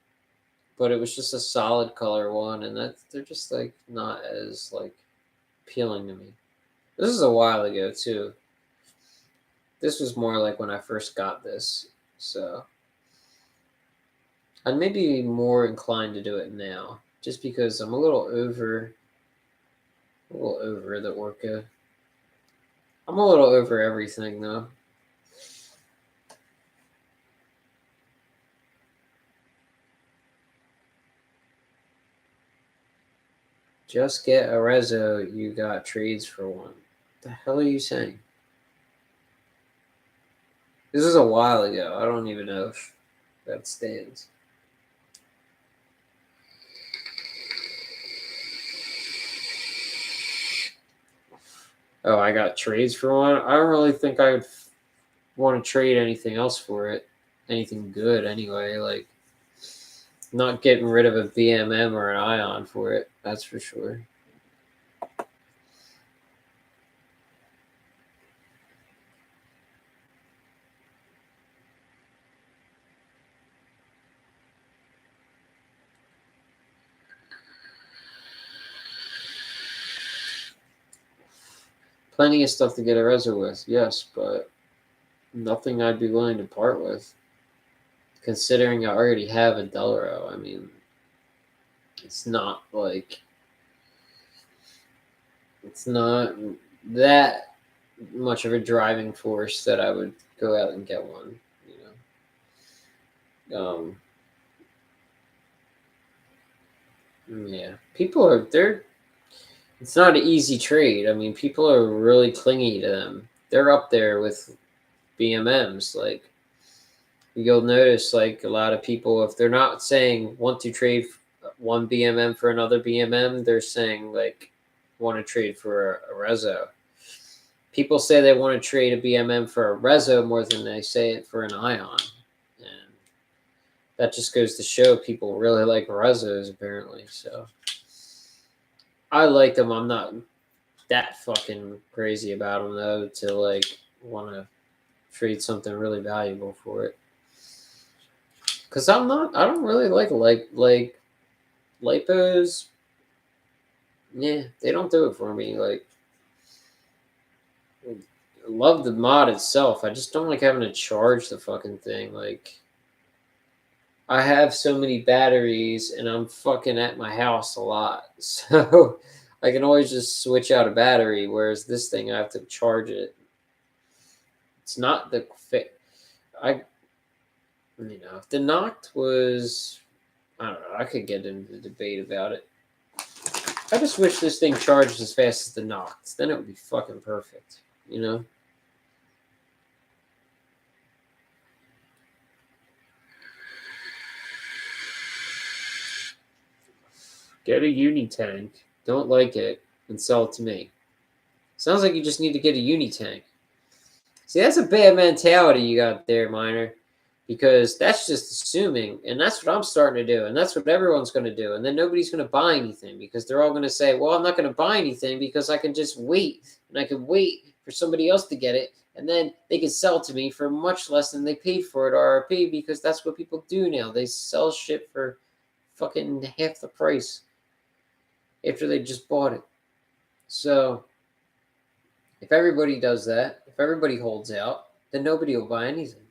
But it was just a solid color one, and they're just like not as like appealing to me. This is a while ago too. This was more like when I first got this, so I'd maybe be more inclined to do it now, just because I'm a little over the Orca. I'm a little over everything though. Just get a Rezo, you got trades for one. What the hell are you saying? This is a while ago. I don't even know if that stands. Oh, I got trades for one. I don't really think I would want to trade anything else for it. Anything good, anyway. Like, not getting rid of a BMM or an Ion for it. That's for sure. Plenty of stuff to get a Rezo with, yes, but nothing I'd be willing to part with. Considering I already have a Delro, I mean, it's not like it's not that much of a driving force that I would go out and get one. You know, yeah, people are they're. It's not an easy trade. I mean, people are really clingy to them. They're up there with BMMs. Like you'll notice, like a lot of people, if they're not saying want to trade one BMM for another BMM, they're saying like want to trade for a Rezo. People say they want to trade a BMM for a Rezo more than they say it for an Ion, and that just goes to show people really like Rezos apparently. So I like them. I'm not that fucking crazy about them though to like want to trade something really valuable for it. Cause I'm not. I don't really like lipos. Yeah, they don't do it for me. Like, I love the mod itself. I just don't like having to charge the fucking thing. Like, I have so many batteries, and I'm fucking at my house a lot, so I can always just switch out a battery. Whereas this thing, I have to charge it. It's not the fit. I if the Noct was, I don't know. I could get into the debate about it. I just wish this thing charged as fast as the Noct. Then it would be fucking perfect. You know. Get a Uni Tank. Don't like it, and sell it to me. Sounds like you just need to get a Uni Tank. See, that's a bad mentality you got there, Miner, because that's just assuming, and that's what I'm starting to do, and that's what everyone's going to do, and then nobody's going to buy anything because they're all going to say, well, I'm not going to buy anything because I can just wait, and I can wait for somebody else to get it, and then they can sell to me for much less than they paid for it RRP because that's what people do now. They sell shit for fucking half the price after they just bought it. So if everybody does that, if everybody holds out, then nobody will buy anything.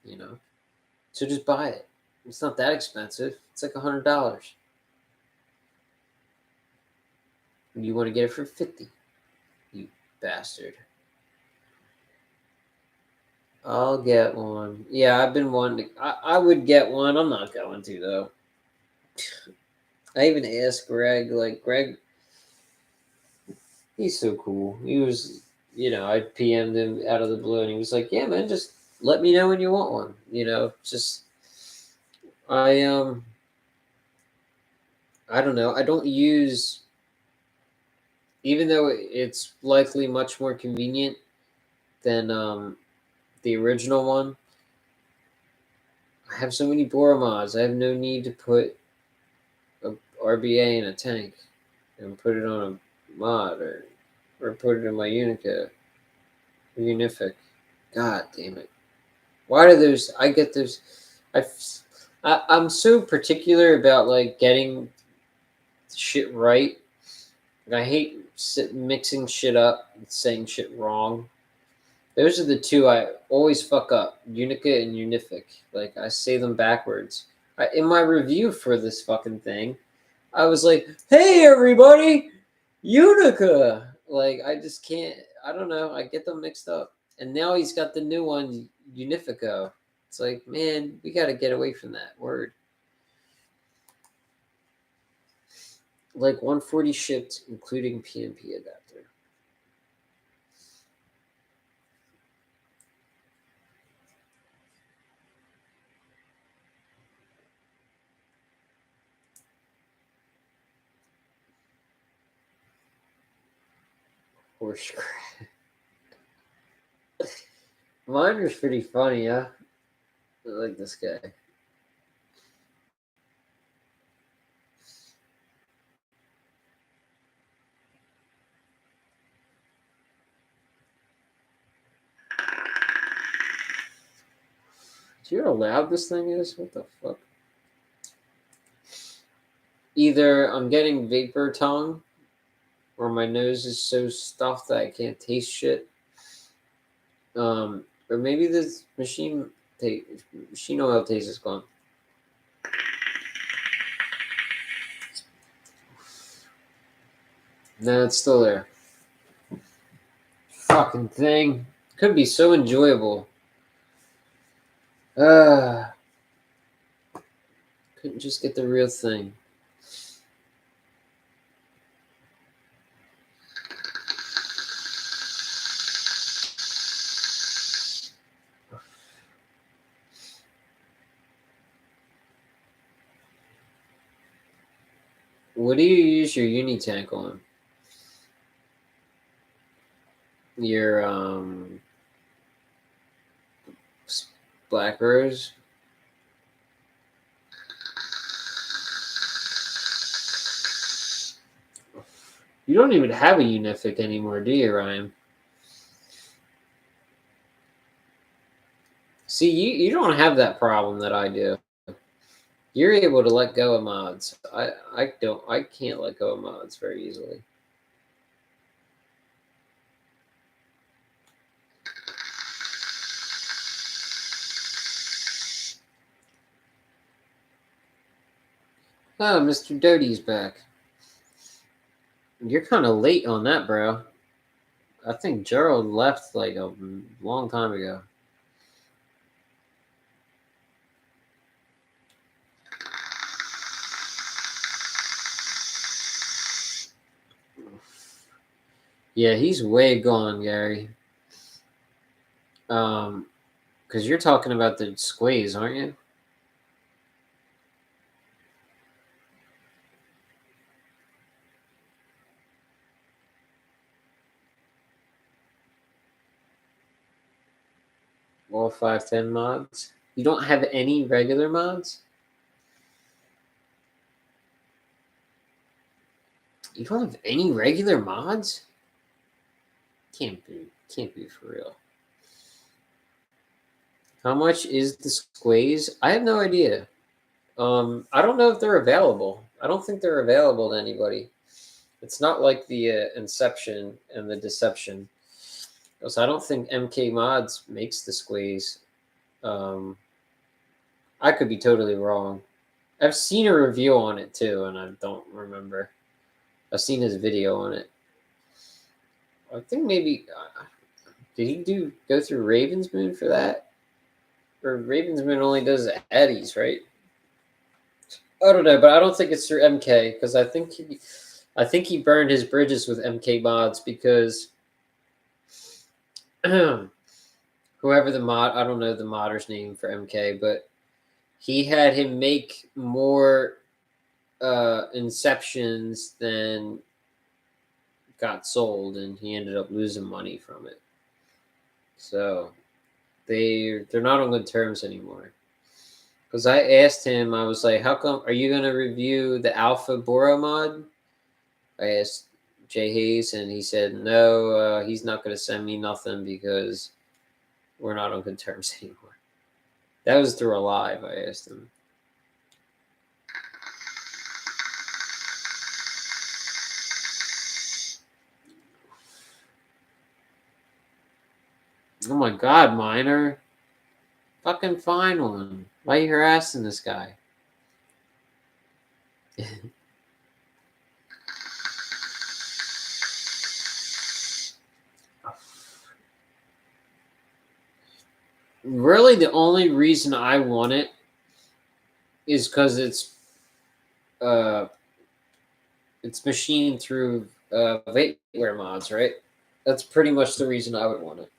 You know? So just buy it. It's not that expensive. It's like $100. And you want to get it for 50, you bastard. I'll get one. Yeah, I've been wanting to. I would get one. I'm not going to, though. I even asked Greg. Like, Greg, he's so cool. He was, I PM'd him out of the blue, and he was like, yeah, man, just let me know when you want one. Just, I don't know. I don't use, even though it's likely much more convenient than the original one. I have so many Boro mods. I have no need to put a RBA in a tank and put it on a mod or put it in my Unica or Unific. God damn it! Why do those? I get those. I'm so particular about like getting shit right. I hate mixing shit up and saying shit wrong. Those are the two I always fuck up, Unica and Unific. Like, I say them backwards. In my review for this fucking thing, I was like, hey, everybody, Unica! Like, I just can't, I don't know, I get them mixed up. And now he's got the new one, Unifico. It's like, man, we got to get away from that word. Like, 140 shipped, including PNP adapter. Horse crap. Miner's pretty funny, huh? I like this guy. Do you know how loud this thing is? What the fuck? Either I'm getting vapor tongue, or my nose is so stuffed that I can't taste shit. Or maybe this machine oil taste is gone. No, it's still there. Fucking thing. Could be so enjoyable. Couldn't just get the real thing. What do you use your Uni Tank on? Your Black Rose? You don't even have a Unific anymore, do you, Ryan? See, you don't have that problem that I do. You're able to let go of mods. I can't let go of mods very easily. Oh, Mr. Doty's back. You're kind of late on that, bro. I think Gerald left like a long time ago. Yeah, he's way gone, Gary. Because you're talking about the squeeze, aren't you? All 510 mods. You don't have any regular mods? You don't have any regular mods? Can't be for real. How much is the squays? I have no idea. I don't know if they're available. I don't think they're available to anybody. It's not like the Inception and the Deception. So I don't think MK Mods makes the squays. I could be totally wrong. I've seen a review on it too, and I don't remember. I've seen his video on it. I think maybe did he go through Raven's Moon for that? Or Raven's Moon only does Eddies, right? I don't know, but I don't think it's through MK because I think he burned his bridges with MK Mods because whoever the mod, I don't know the modder's name for MK, but he had him make more Inceptions than got sold, and he ended up losing money from it. So they're not on good terms anymore. Because I asked him, I was like, "How come? Are you gonna review the Alpha Boro mod?" I asked Jay Hayes, and he said no. He's not gonna send me nothing because we're not on good terms anymore. That was through a live. I asked him. Oh my God, Miner. Fucking find one. Why are you harassing this guy? Really, the only reason I want it is because it's machined through Vapeware mods, right? That's pretty much the reason I would want it.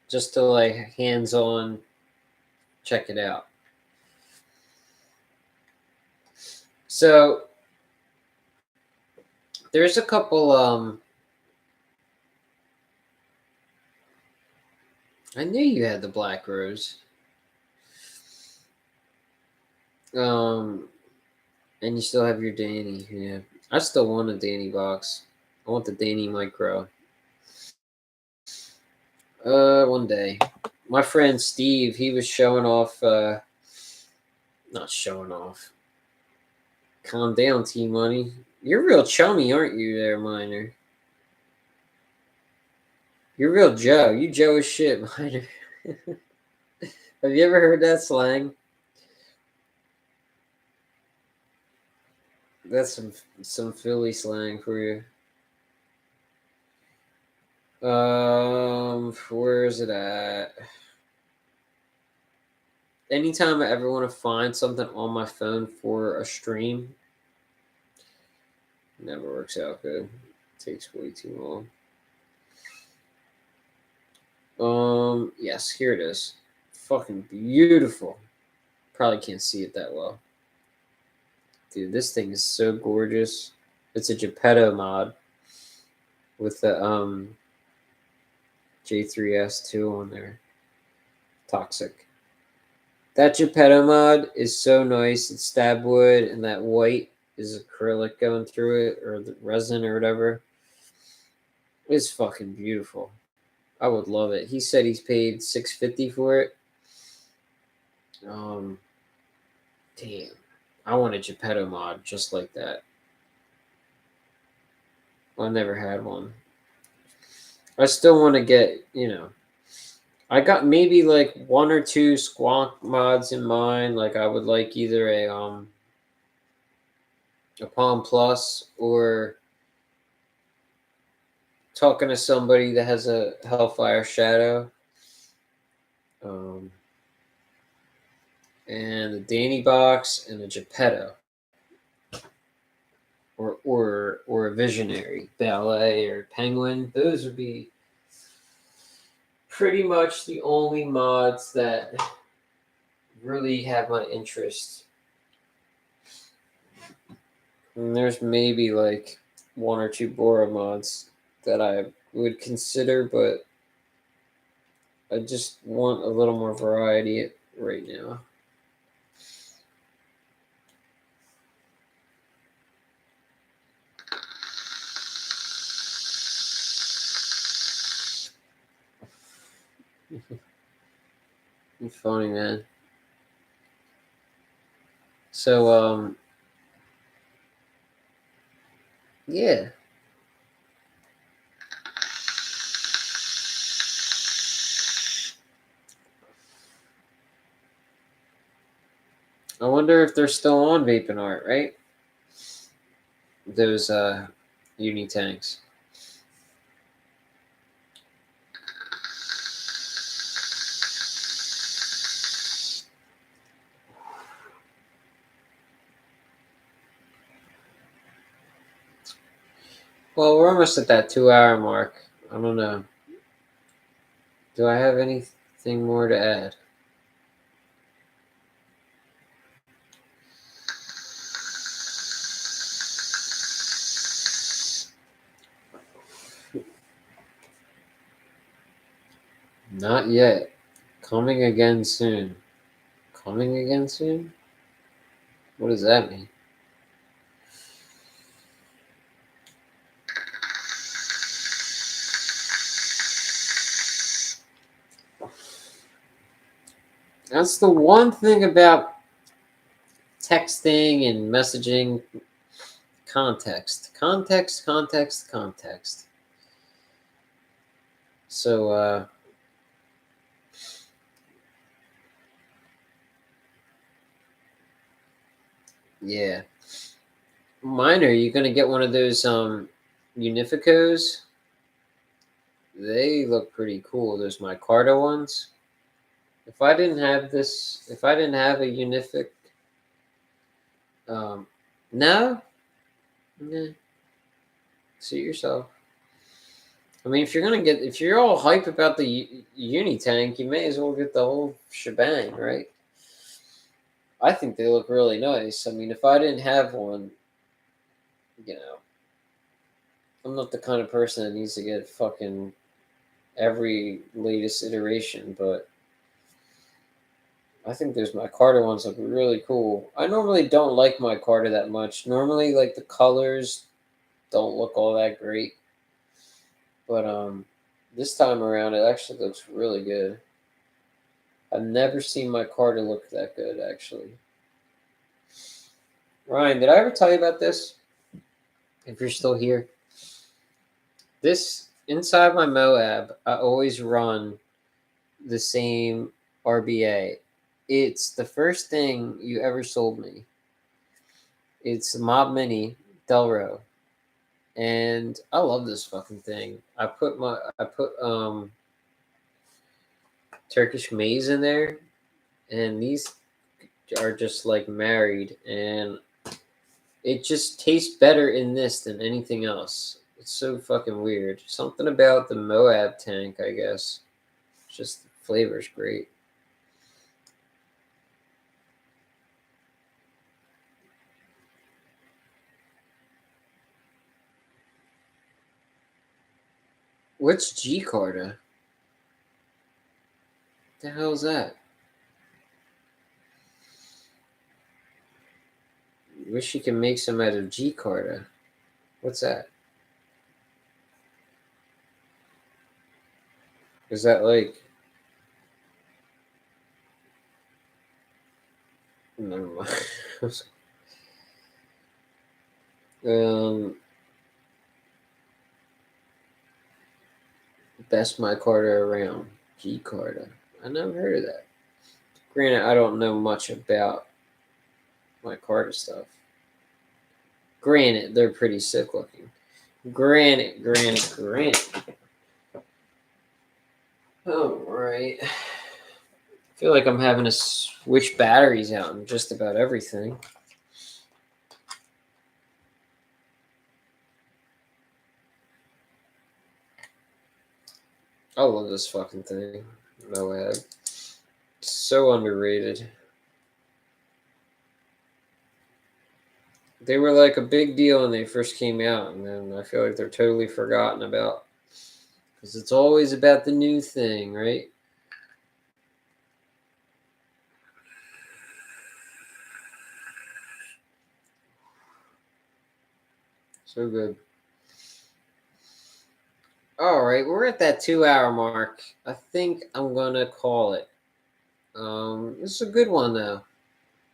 Just to like hands-on check it out. So there's a couple I knew you had the Black Rose. And you still have your Danny. Yeah. I still want a Danny box. I want the Danny Micro. One day. My friend Steve, he was showing off not showing off. Calm down, T-Money. You're real chummy, aren't you there, Miner? You're real Joe. You Joe as shit, Miner. Have you ever heard that slang? That's some Philly slang for you. Where is it at? Anytime I ever want to find something on my phone for a stream, never works out good. It takes way too long. Yes, here it is. Fucking beautiful. Probably can't see it that well. Dude, this thing is so gorgeous. It's a Geppetto mod with the J3S2 on there. Toxic. That Geppetto mod is so nice. It's stab wood, and that white is acrylic going through it, or the resin or whatever. It's fucking beautiful. I would love it. He said he's paid $650 for it. Damn. I want a Geppetto mod just like that. I never had one. I still want to get, I got maybe like one or two Squonk mods in mind. Like I would like either a Palm Plus or talking to somebody that has a Hellfire Shadow. And a Danny box and a Geppetto. Or a Visionary, Ballet or Penguin. Those would be pretty much the only mods that really have my interest. And there's maybe like one or two Boro mods that I would consider, but I just want a little more variety right now. You're funny, man. So, yeah. I wonder if they're still on Vape and Art, right? Those Uni Tanks. Well, we're almost at that 2-hour mark. I don't know. Do I have anything more to add? Not yet. Coming again soon. Coming again soon? What does that mean? That's the one thing about texting and messaging. Context. Context, context, context. So, yeah. Minor, you gonna get one of those Unificos? They look pretty cool. Those micarta ones. If I didn't have a Unific, no, nah, suit yourself. I mean, if you're all hype about the Uni Tank, you may as well get the whole shebang, right? I think they look really nice. I mean, if I didn't have one, you know, I'm not the kind of person that needs to get fucking every latest iteration, but I think those micarta ones look really cool. I normally don't like micarta that much. Normally, like the colors don't look all that great, but this time around it actually looks really good. I've never seen micarta look that good actually. Ryan, did I ever tell you about this? If you're still here, this inside my Moab, I always run the same RBA. It's the first thing you ever sold me. It's the Mob Mini Delro, and I love this fucking thing. I put Turkish maize in there, and these are just like married, and it just tastes better in this than anything else. It's so fucking weird. Something about the Moab tank, I guess. Just the flavor's great. What's G Carta? The hell is that? Wish you could make some out of G Carta. What's that? Is that like? Never mind. Best my Carta around. G Carta. I never heard of that. Granted, I don't know much about my Carta stuff. Granted, they're pretty sick looking. Granted. All right. I feel like I'm having to switch batteries out in just about everything. I love this fucking thing. Moab. So underrated. They were like a big deal when they first came out, and then I feel like they're totally forgotten about. Because it's always about the new thing, right? So good. All right, we're at that 2 hour mark. I think I'm gonna call it. This is a good one though.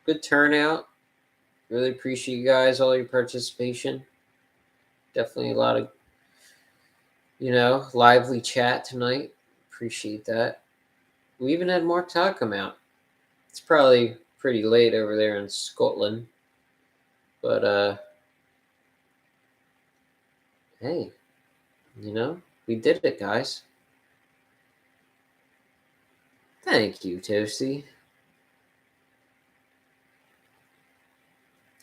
Good turnout. Really appreciate you guys, all your participation. Definitely a lot of, lively chat tonight. Appreciate that. We even had Mark Todd come out. It's probably pretty late over there in Scotland. But hey, we did it, guys. Thank you, Toasty.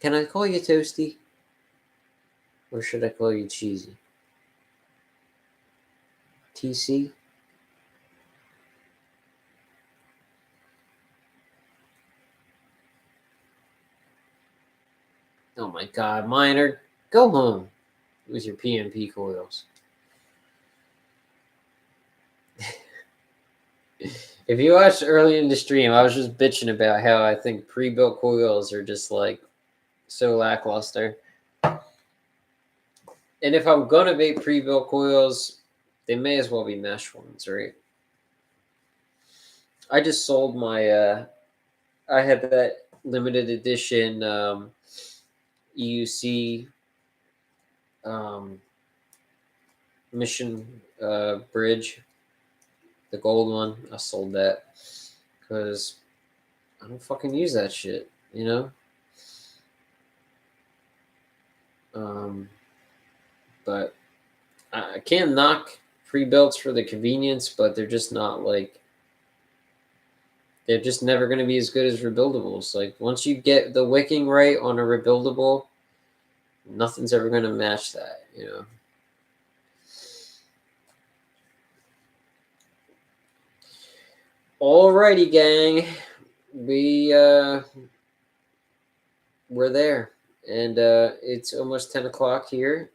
Can I call you Toasty? Or should I call you Cheesy? TC? Oh my god, Miner, go home with your PMP coils. If you watched early in the stream, I was just bitching about how I think pre-built coils are just like so lackluster. And if I'm gonna vape pre-built coils, they may as well be mesh ones, right? I just sold my I had that limited edition EUC mission bridge, the gold one. I sold that because I don't fucking use that shit, But I can't knock pre-builts for the convenience, but they're just not like, they're just never going to be as good as rebuildables. Like once you get the wicking right on a rebuildable, nothing's ever going to match that, Alrighty, gang. We're there, and it's almost 10 o'clock here,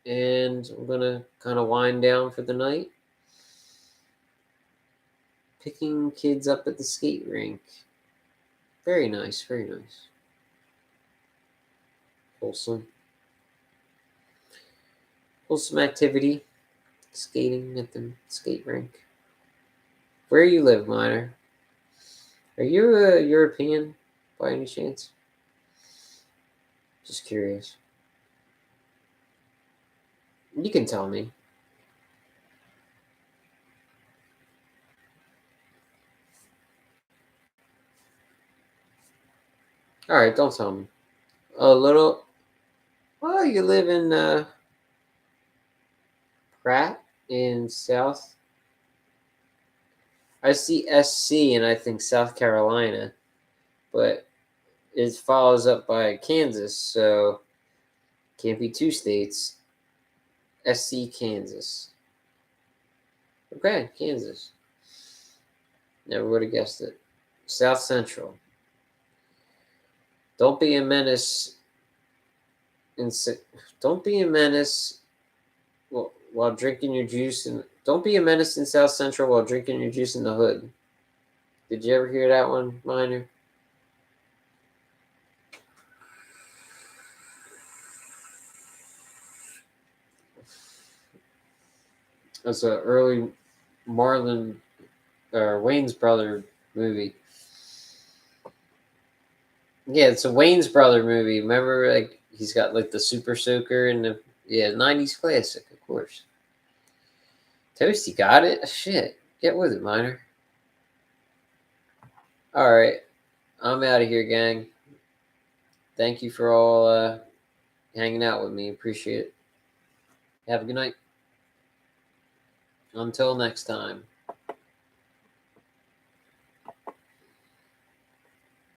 and I'm gonna kind of wind down for the night. Picking kids up at the skate rink. Very nice, very nice. Wholesome activity. Skating at the skate rink. Where you live, Miner? Are you a European by any chance? Just curious. You can tell me. All right, don't tell me. A little. Well, you live in Pratt in South. I see SC and I think South Carolina, but it follows up by Kansas, so can't be two states. SC, Kansas. Okay, Kansas. Never would have guessed it. South Central. Don't be a menace. Don't be a menace while drinking your juice. And don't be a menace in South Central while drinking your juice in the hood. Did you ever hear that one, Miner? That's an early Marlon or Wayne's brother movie. Yeah, it's a Wayne's brother movie. Remember, like he's got like the Super Soaker and the 90s classic, of course. Toasty got it. Shit, get with it, Miner. All right, I'm out of here, gang. Thank you for all hanging out with me. Appreciate it. Have a good night. Until next time.